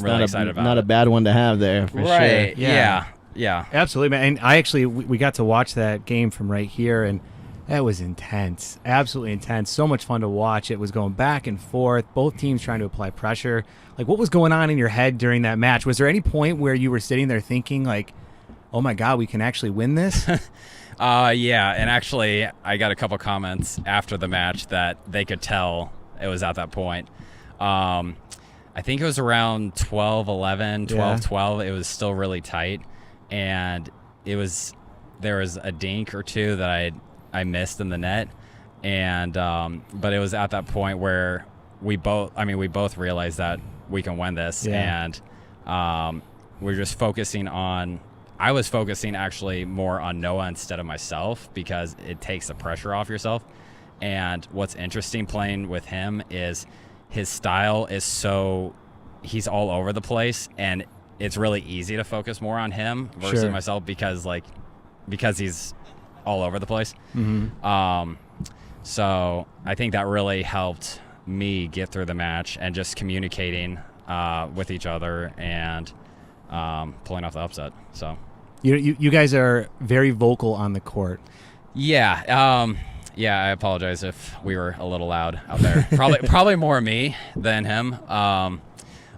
really excited about it. Not a bad one to have there, for right. sure. Yeah. Absolutely, man. And we got to watch that game from right here, and that was intense. Absolutely intense. So much fun to watch. It was going back and forth, both teams trying to apply pressure. Like, what was going on in your head during that match? Was there any point where you were sitting there thinking, like, oh my God, we can actually win this? Yeah, and actually I got a couple comments after the match that they could tell it was at that point. I think it was around 12-11, 12-12. It was still really tight, and there was a dink or two that I missed in the net, and but it was at that point where we both realized that we can win this, and we're just focusing on. I was focusing actually more on Noah instead of myself because it takes the pressure off yourself. And what's interesting playing with him is his style is he's all over the place, and it's really easy to focus more on him versus myself because he's all over the place. Mm-hmm. So I think that really helped me get through the match and just communicating with each other and pulling off the upset. So you guys are very vocal on the court. Yeah. I apologize if we were a little loud out there. Probably more me than him.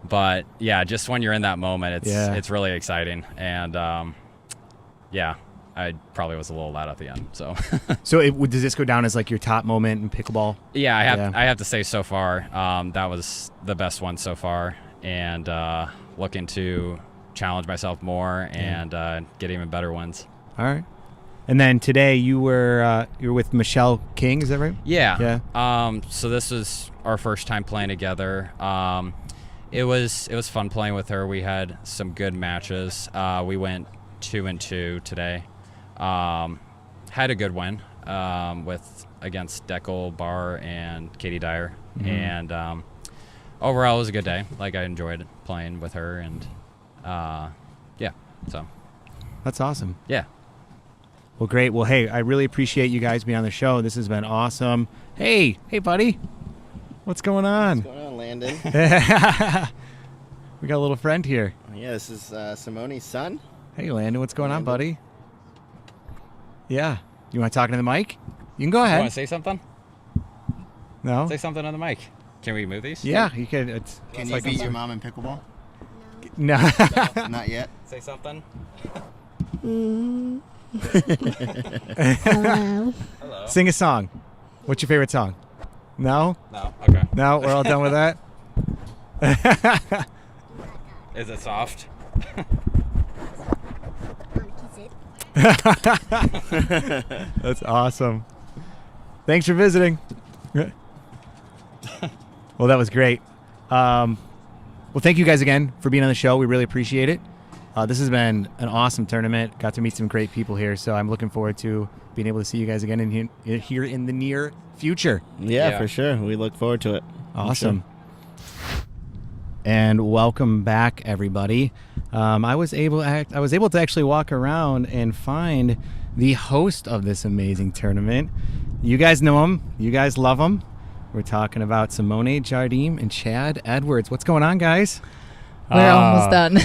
But yeah, just when you're in that moment, it's really exciting. And I I probably was a little loud at the end. So, Does this go down as like your top moment in pickleball? yeah, I have to say so far, that was the best one so far, and looking to challenge myself more and get even better ones. All right. And then today you were with Michelle King, is that right? Yeah. So this was our first time playing together. It was fun playing with her. We had some good matches. We went 2-2 today. Had a good win against Pickle, Barr, and Katie Dyer. Mm-hmm. And overall, it was a good day. Like, I enjoyed playing with her, and yeah. So that's awesome. Yeah. Well, great. Well, hey, I really appreciate you guys being on the show. This has been awesome. Hey, buddy. What's going on? What's going on, Landon? We got a little friend here. Yeah, this is Simone's son. Hey, Landon. What's going on, buddy? Yeah. You want to talk into the mic? You can go ahead. You want to say something? No? Say something on the mic. Can we move these? Yeah, you can. Can you beat your mom in pickleball? No. Not yet. Say something. Hello. Sing a song. What's your favorite song? No? No. Okay. No, we're all done with that? Is it soft? That's awesome. Thanks for visiting. Well, that was great. Well, thank you guys again for being on the show. We really appreciate it. This has been an awesome tournament. Got to meet some great people here, so I'm looking forward to being able to see you guys again here in the near future. Yeah, for sure. We look forward to it. Awesome. Sure. And welcome back, everybody. I was able to actually walk around and find the host of this amazing tournament. You guys know him. You guys love him. We're talking about Simone Jardim and Chad Edwards. What's going on, guys? We're almost done.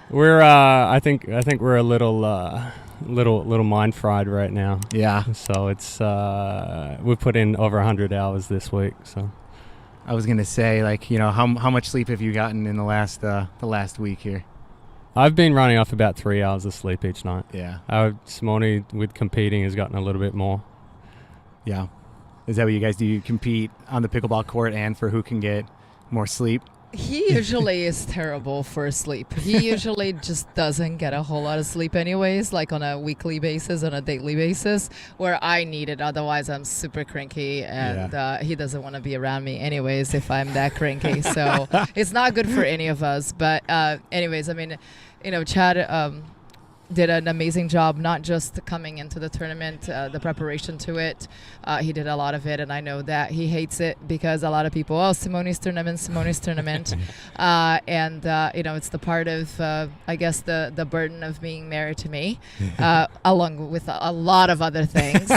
We're I think we're a little mind fried right now. Yeah. So it's we put in over 100 hours this week. So I was gonna say, like, how much sleep have you gotten in the last week here? I've been running off about 3 hours of sleep each night. Yeah. Simone with competing has gotten a little bit more. Yeah. Is that what you guys do? You compete on the pickleball court and for who can get more sleep? He usually is terrible for sleep. He usually just doesn't get a whole lot of sleep anyways, like on a weekly basis, on a daily basis, where I need it. Otherwise, I'm super cranky, and he doesn't want to be around me anyways if I'm that cranky. So it's not good for any of us. But anyways, I mean, Chad did an amazing job, not just coming into the tournament, the preparation to it. He did a lot of it, and I know that he hates it because a lot of people, Simone's tournament. And it's the part of, I guess, the burden of being married to me, along with a lot of other things.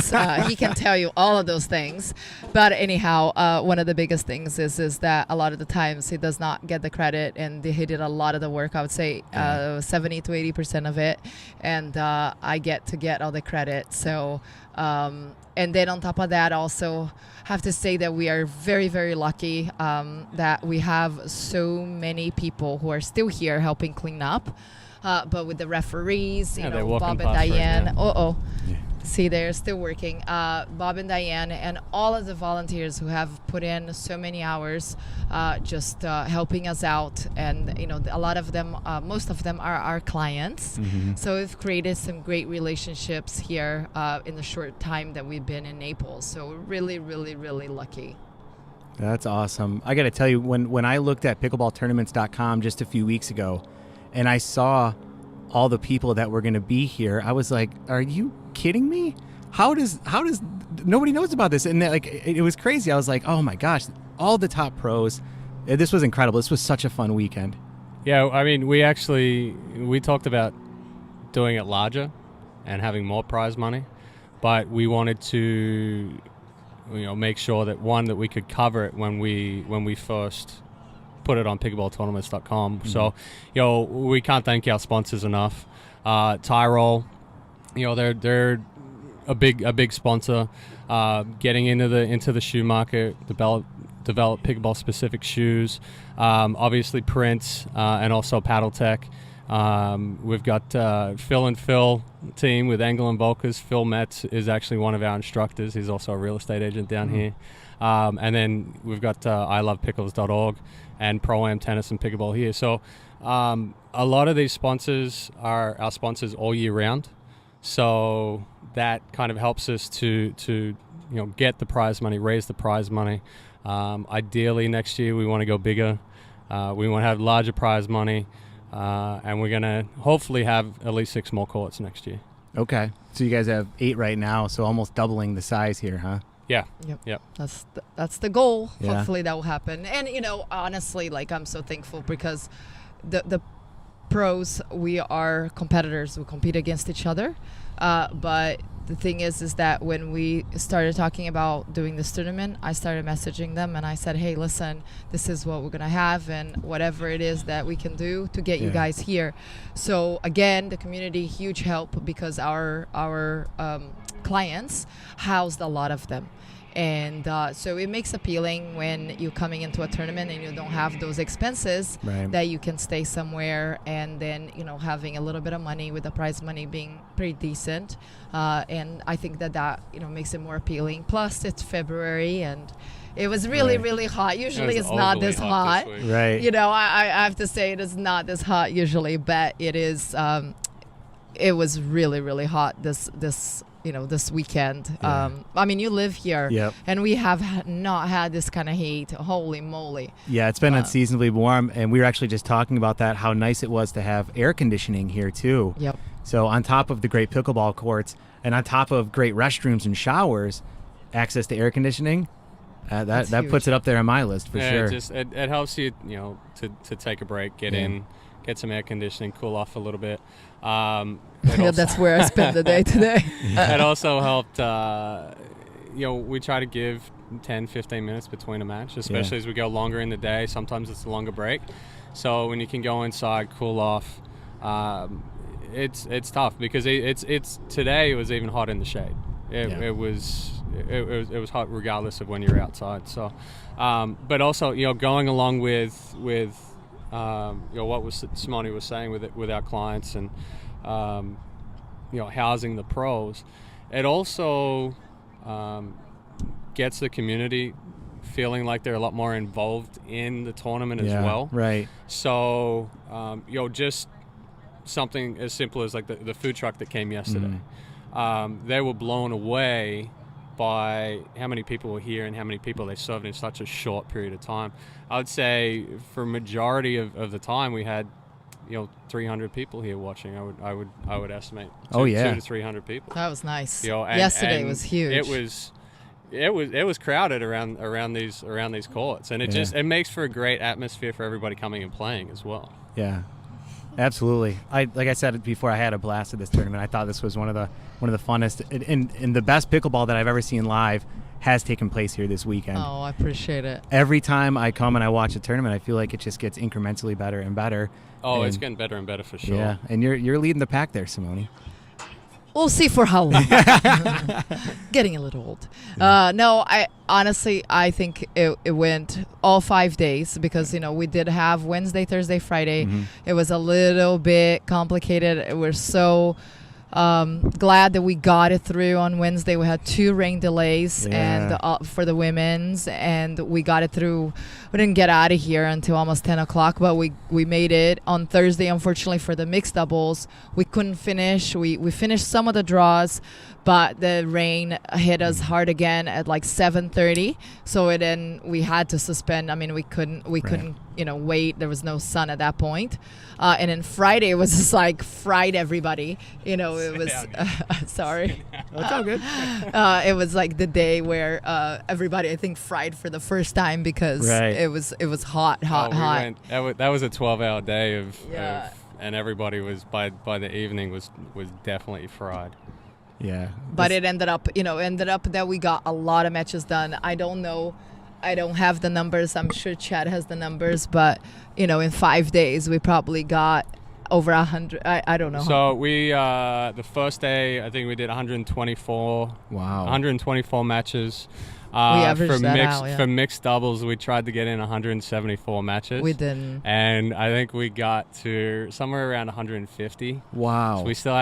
He can tell you all of those things. But anyhow, one of the biggest things is that a lot of the times he does not get the credit, and he did a lot of the work. I would say 70 to 80% of it. And I get all the credit. So, and then on top of that, also have to say that we are very, very lucky that we have so many people who are still here helping clean up. But with the referees, Bob and Diane. Right See, they're still working. Bob and Diane and all of the volunteers who have put in so many hours just helping us out. And, a lot of them, most of them are our clients. Mm-hmm. So we've created some great relationships here in the short time that we've been in Naples. So we're really, really, really lucky. That's awesome. I got to tell you, when I looked at pickleballtournaments.com just a few weeks ago and I saw all the people that were going to be here, I was like, are you kidding me? How does nobody knows about this? And it was crazy. I was like, oh my gosh, all the top pros. This was incredible. This was such a fun weekend. Yeah, I mean, we talked about doing it larger and having more prize money, but we wanted to make sure that that we could cover it when we first put it on pickleballtournaments.com. Mm-hmm. So, we can't thank our sponsors enough. Tyrol, they're a big sponsor. Getting into the shoe market, develop pickleball specific shoes. Obviously Prince and also Paddle Tech. We've got Phil and Phil team with Angle and Volkers. Phil Metz is actually one of our instructors. He's also a real estate agent down here. And then we've got ilovepickles.org and Pro-Am Tennis and Pickleball here. So a lot of these sponsors are our sponsors all year round. So that kind of helps us to get the prize money, raise the prize money. Ideally next year we want to go bigger. We want to have larger prize money. And we're going to hopefully have at least 6 more courts next year. Okay. So you guys have 8 right now, so almost doubling the size here, huh? Yeah. Yep. That's the goal. Yeah. Hopefully that will happen. And honestly, like, I'm so thankful because the pros, we are competitors. We compete against each other. But the thing is that when we started talking about doing this tournament, I started messaging them and I said, hey, listen, this is what we're going to have and whatever it is that we can do to get you guys here. So again, the community, huge help because our clients housed a lot of them. And so it makes appealing when you're coming into a tournament and you don't have those expenses, that you can stay somewhere and then, having a little bit of money with the prize money being pretty decent. And I think that makes it more appealing. Plus, it's February and it was really, really hot. Usually it's not this hot. Right. I have to say it is not this hot usually, but it is. It was really, really hot this weekend. You live here, and we have not had this kind of heat. Holy moly. Yeah, it's been unseasonably warm, and we were actually just talking about that, how nice it was to have air conditioning here, too. Yep. So on top of the great pickleball courts, and on top of great restrooms and showers, access to air conditioning, that puts it up there on my list for sure. It helps you, to take a break, get in, get some air conditioning, cool off a little bit. That's where I spent the day today. It also helped, we try to give 10, 15 minutes between a match, especially as we go longer in the day. Sometimes it's a longer break. So when you can go inside, cool off, it's tough because it's today it was even hot in the shade. It was hot regardless of when you're outside. So, but also, going along with what Simone was saying with our clients and housing the pros, it also gets the community feeling like they're a lot more involved in the tournament as well. Right. So just something as simple as like the food truck that came yesterday. They were blown away by how many people were here and how many people they served in such a short period of time. I would say for majority of the time we had 300 people here watching. I would estimate 200 to 300 people. That was nice. Yesterday was huge. It was crowded around these courts, and it makes for a great atmosphere for everybody coming and playing as well. Yeah. Absolutely. Like I said before, I had a blast at this tournament. I thought this was one of the funnest and the best pickleball that I've ever seen live has taken place here this weekend. Oh, I appreciate it. Every time I come and I watch a tournament, I feel like it just gets incrementally better and better. Oh, it's getting better and better for sure. Yeah, and you're leading the pack there, Simone. We'll see for how long. Getting a little old. No, I think it went all 5 days because, we did have Wednesday, Thursday, Friday. It was a little bit complicated. We're so glad that we got it through on Wednesday. We had 2 rain delays and for the women's, and we got it through. We didn't get out of here until almost 10 o'clock, but we made it on Thursday. Unfortunately for the mixed doubles, we couldn't finish. We finished some of the draws, but the rain hit us hard again at like 7:30. So then we had to suspend. We couldn't wait. There was no sun at that point. And then Friday it was just like fried everybody. It was sorry. That's all good. It was like the day where everybody I think fried for the first time because it was hot. That was a 12-hour day of and everybody was by the evening was definitely fried. Yeah. But it ended up that we got a lot of matches done. I don't know. I don't have the numbers. I'm sure Chad has the numbers, but in 5 days we probably got over 100. I don't know. So we the first day I think we did 124. Wow. 124 matches. averaged that out, yeah. For mixed doubles, we tried to get in 174 matches. We didn't. And I think we got to somewhere around 150. Wow. So we still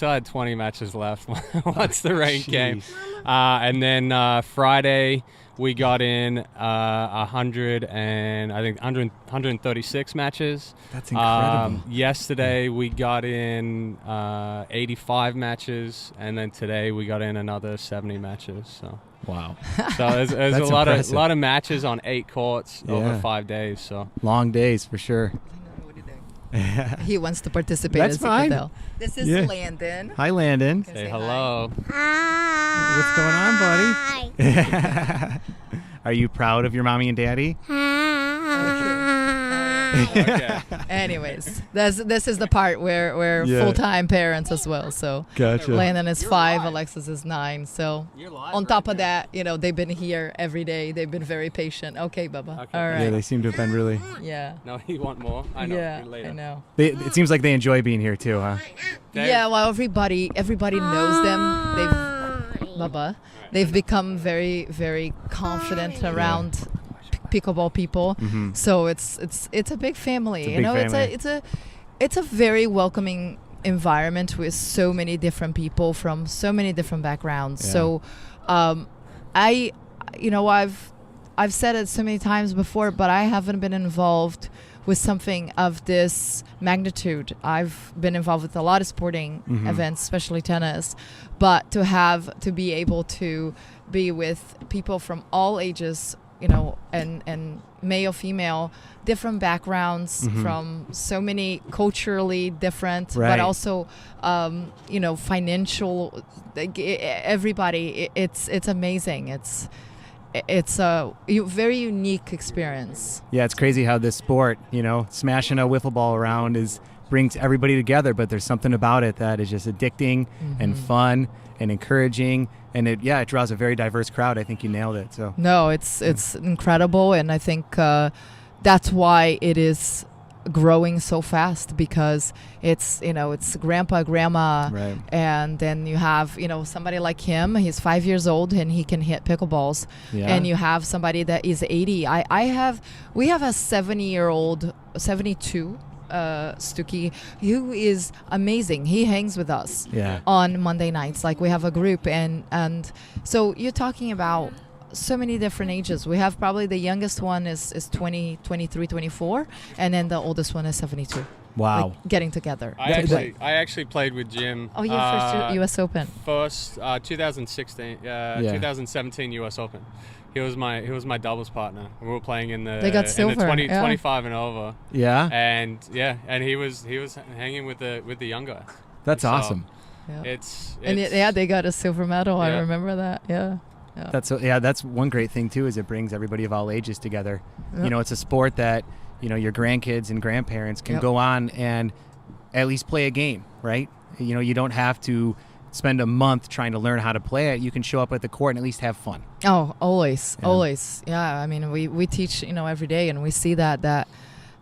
had 20 matches left once the rain came. And then Friday we got in 136 matches. That's incredible. Yesterday we got in 85 matches, and then today we got in another 70 matches. So wow. So there's a lot of matches on 8 courts over 5 days. So long days for sure. He wants to participate. That's as you fine. can tell. This is Landon. Hi, Landon. say hello. What's going on, buddy? Are you proud of your mommy and daddy? Okay. Anyways, this is the part where we're Yeah. full-time parents as well. So Gotcha. Landon is 5, Alexis is 9. So on top of that, they've been here every day. They've been very patient. Okay, Bubba. Okay. All right. Yeah, they seem to have been really. Yeah. No, you want more? I know. Yeah, Later. I know. It seems like they enjoy being here too, huh? Yeah, well, everybody knows them. They've become very, very confident around pickleball people. Mm-hmm. So it's a big family. It's a big family. It's a very welcoming environment with so many different people from so many different backgrounds. Yeah. So I've said it so many times before, but I haven't been involved with something of this magnitude. I've been involved with a lot of sporting events, especially tennis, but to be able to be with people from all ages, and male, female, different backgrounds from so many culturally different, Right. but also, financial, everybody, it's amazing. It's a very unique experience. Yeah, it's crazy how this sport, smashing a wiffle ball around brings everybody together, but there's something about it that is just addicting and fun and encouraging, and it draws a very diverse crowd. I think you nailed it. So No, it's incredible, and I think that's why it is growing so fast, because it's grandpa, grandma, right. and then you have somebody like him. He's 5 years old and he can hit pickleballs. Yeah. And you have somebody that is 80. We have a 72 Stuckey, who is amazing. He hangs with us on Monday nights. Like, we have a group, and so you're talking about so many different ages. We have probably the youngest one is 20, 23, 24, and then the oldest one is 72. Wow. Like, getting together. I actually played with Jim. Oh, yeah, first U.S. Open. First 2017 U.S. Open. He was my doubles partner. We were playing in the, They got silver, 25 and over. Yeah. And he was hanging with the young guys. That's awesome. Yeah. It's they got a silver medal. I Yeah. remember that. Yeah. That's one great thing too, is it brings everybody of all ages together. Yep. It's a sport that your grandkids and grandparents can go on and at least play a game, right? You don't have to spend a month trying to learn how to play it. You can show up at the court and at least have fun. Oh, always. Yeah, I mean, we teach every day, and we see that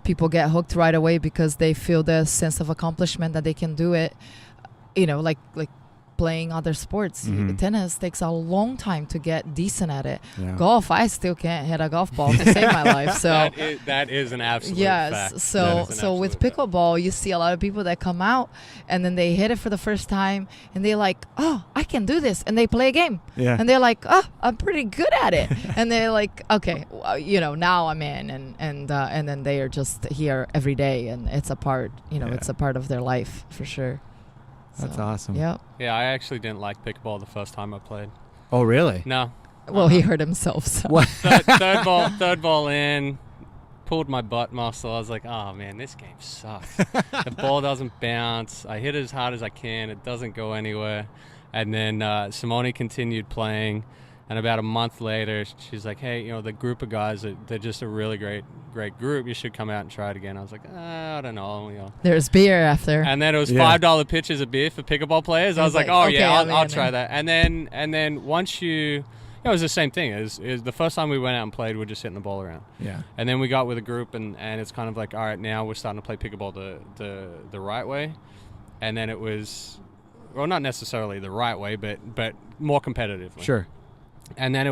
people get hooked right away because they feel the sense of accomplishment that they can do it, like playing other sports. Tennis takes a long time to get decent at it. Yeah. Golf, I still can't hit a golf ball to save my life. So that is an absolute fact. yes. So with pickleball, you see a lot of people that come out and then they hit it for the first time and they're like, "Oh, I can do this," and they play a game. Yeah. And they're like, "Oh, I'm pretty good at it," and they're like, "Okay, now I'm in," and then they are just here every day, and it's a part, it's a part of their life for sure. That's So, awesome. Yeah. Yeah, I actually didn't like pickleball the first time I played. Oh, really? No. Well, he hurt himself. So. What? Third ball in, pulled my butt muscle. I was like, oh man, this game sucks. The ball doesn't bounce. I hit it as hard as I can. It doesn't go anywhere. And then Simone continued playing. And about a month later, she's like, hey, the group of guys, they're just a really great group. You should come out and try it again. I was like, I don't know. There's beer after. And then it was $5 pitchers of beer for pickleball players. I was like, oh, okay, yeah, I'll try that. And then once it was the same thing. Is the first time we went out and played, we're just hitting the ball around. Yeah. And then we got with a group, and it's kind of like, all right, now we're starting to play pickleball the right way. And then it was, well, not necessarily the right way, but more competitively. Sure. And then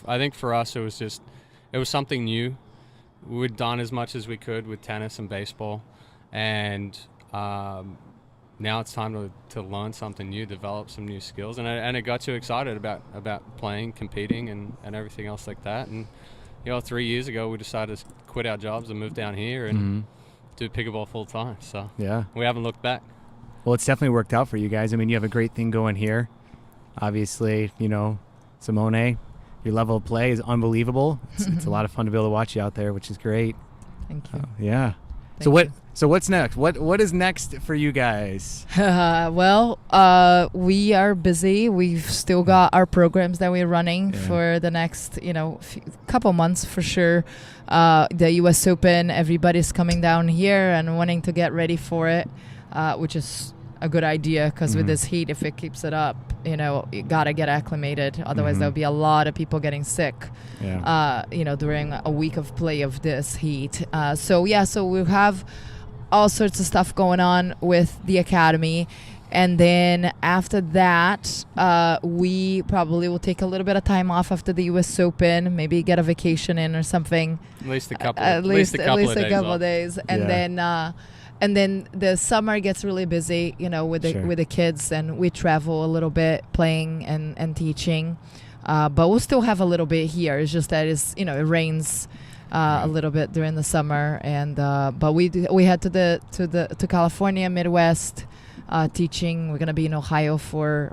I think for us, it was something new. We'd done as much as we could with tennis and baseball, and now it's time to learn something new, develop some new skills, and it got you excited about playing, competing, and everything else like that. And 3 years ago, we decided to quit our jobs and move down here and do pickleball full time. So Yeah. we haven't looked back. Well, it's definitely worked out for you guys. I mean, you have a great thing going here. Obviously, Simone, your level of play is unbelievable. It's a lot of fun to be able to watch you out there, which is great. Thank you. Yeah. Thank So what's next? What is next for you guys? Well, we are busy. We've still got our programs that we're running for the next, couple months for sure. The U.S. Open, everybody's coming down here and wanting to get ready for it, which is a good idea because with this heat, if it keeps it up, you got to get acclimated. Otherwise, there'll be a lot of people getting sick, during a week of play of this heat. So we'll have all sorts of stuff going on with the academy. And then after that, we probably will take a little bit of time off after the U.S. Open, maybe get a vacation in or something. At least a couple of days. And then the summer gets really busy, with the kids, and we travel a little bit playing and teaching. But we'll still have a little bit here. It's just that it rains a little bit during the summer, and but we head to California, Midwest, teaching. We're gonna be in Ohio for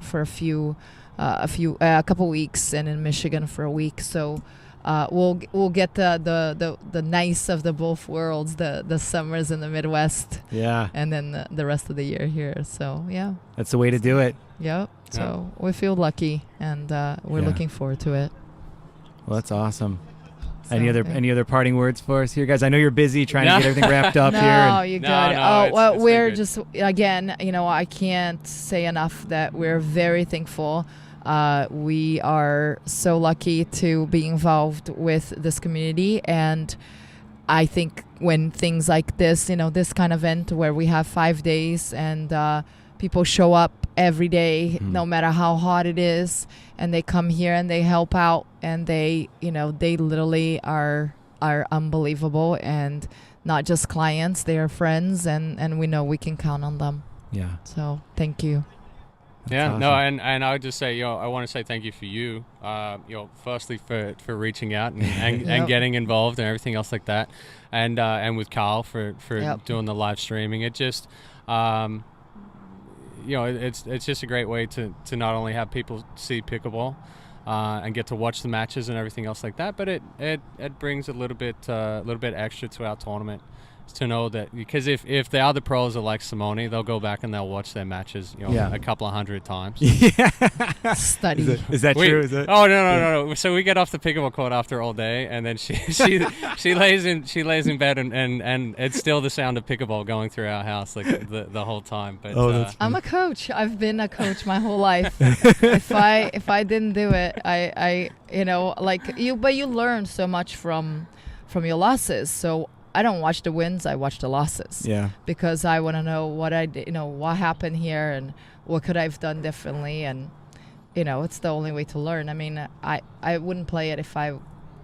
a couple weeks, and in Michigan for a week. So we'll get the nice of the both worlds, the summers in the Midwest, and then the rest of the year here. So That's the way to do it. Yep. So we feel lucky, and we're looking forward to it. Well, that's awesome. So, any other parting words for us here, guys? I know you're busy trying to get everything wrapped up here. No, you got it. Well, it's we're good. just, again, I can't say enough that we're very thankful. We are so lucky to be involved with this community, and I think when things like this, this kind of event where we have 5 days and people show up every day, no matter how hot it is, and they come here and they help out, and they literally are unbelievable, and not just clients, they are friends, and we know we can count on them. Yeah. So thank you. That's awesome. and I would just say, I want to say thank you for you, firstly for reaching out and getting involved and everything else like that, and with Carl for doing the live streaming. It just, it's just a great way to not only have people see pickleball, and get to watch the matches and everything else like that, but it brings a little bit extra to our tournament. To know that, because if the other pros are like Simone, they'll go back and they'll watch their matches a couple of hundred times. Study. Is that true? Is it? Oh no. So we get off the pickleball court after all day, and then she lays in bed, and it's still the sound of pickleball going through our house like the whole time. But I'm a coach. I've been a coach my whole life. If I didn't do it, but you learn so much from your losses. So I don't watch the wins, I watch the losses. Yeah. Because I want to know what I did, what happened here and what could I have done differently, and it's the only way to learn. I mean, I wouldn't play it if I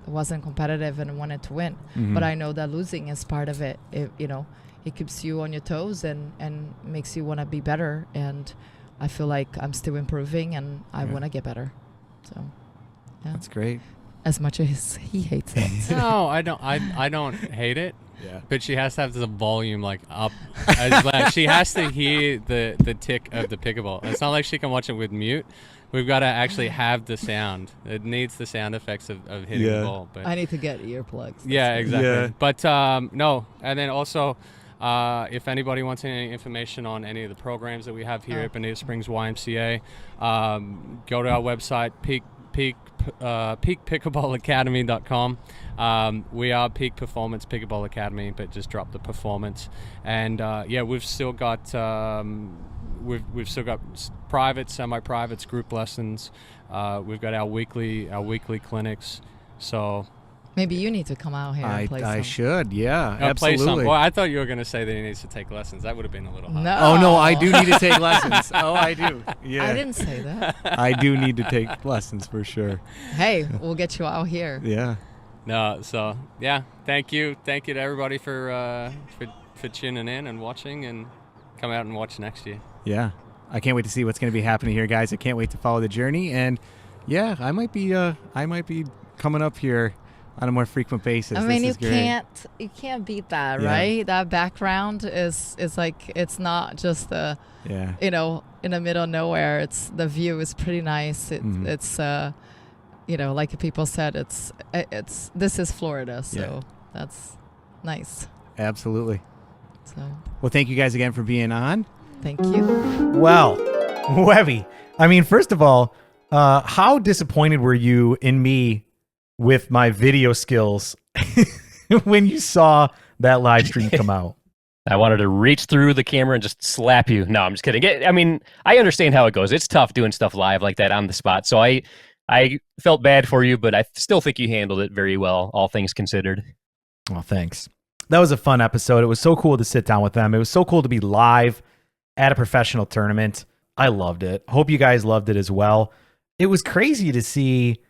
wasn't competitive and wanted to win. But I know that losing is part of it. It keeps you on your toes and makes you want to be better, and I feel like I'm still improving and I want to get better. So That's great. As much as he hates it. No, I don't hate it. Yeah. But she has to have the volume up. She has to hear the tick of the pickleball. It's not like she can watch it with mute. We've got to actually have the sound. It needs the sound effects of hitting the ball. But I need to get earplugs. Yeah, exactly. Yeah. But no, and then also, if anybody wants any information on any of the programs that we have here at Bonita Springs YMCA, go to our website, peakpickleballacademy.com. We are Peak Performance Pickleball Academy, but just drop the performance. And we've still got we've still got private, semi-privates, group lessons. We've got our weekly clinics. So Maybe you need to come out here and play some. I should, yeah, Play absolutely. some. Well, I thought you were going to say that he needs to take lessons. That would have been a little hard. No. Oh no, I do need to take lessons. Oh, I do. Yeah. I didn't say that. I do need to take lessons for sure. Hey, we'll get you out here. Yeah. No, so yeah, thank you to everybody for tuning in and watching, and come out and watch next year. Yeah, I can't wait to see what's going to be happening here, guys. I can't wait to follow the journey, and yeah, I might be coming up here on a more frequent basis. I mean, you can't beat that, Yeah. right? That background is like, it's not just the, you know, in the middle of nowhere. It's the view is pretty nice. It's you know, like people said, it's this is Florida, so that's nice. Absolutely. So Well, thank you guys again for being on. thank you. Well, Webby, I mean, first of all, how disappointed were you in me with my video skills when you saw that live stream come out? I wanted to reach through the camera and just slap you. No, I'm just kidding. I mean, I understand how it goes. It's tough doing stuff live like that on the spot. So I felt bad for you, but I still think you handled it very well, all things considered. Well, thanks. That was a fun episode. It was so cool to sit down with them. It was so cool to be live at a professional tournament. I loved it. Hope you guys loved it as well. It was crazy to see,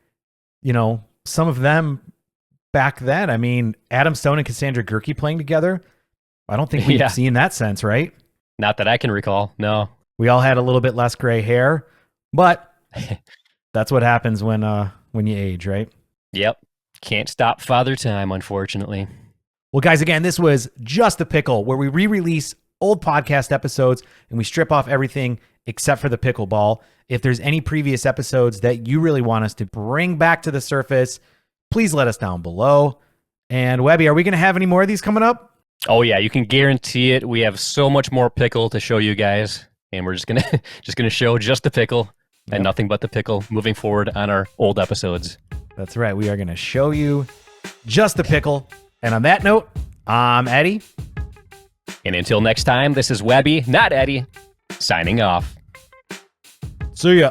you know, some of them back then. I mean, Adam Stone and Cassandra Gehrke playing together. I don't think we've seen that since, right? Not that I can recall. No. We all had a little bit less gray hair, but that's what happens when you age, right? Yep. Can't stop Father Time, unfortunately. Well, guys, again, this was Just the Pickle, where we re-release old podcast episodes and we strip off everything except for the pickleball. If there's any previous episodes that you really want us to bring back to the surface, please let us down below. And Webby, are we going to have any more of these coming up? Oh yeah, you can guarantee it. We have so much more pickle to show you guys, and we're just gonna show just the pickle and nothing but the pickle moving forward on our old episodes. That's right. We are going to show you just the pickle. And on that note, I'm Eddie. And until next time, this is Webby, not Eddie, signing off. See ya.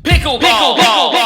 Pickleball!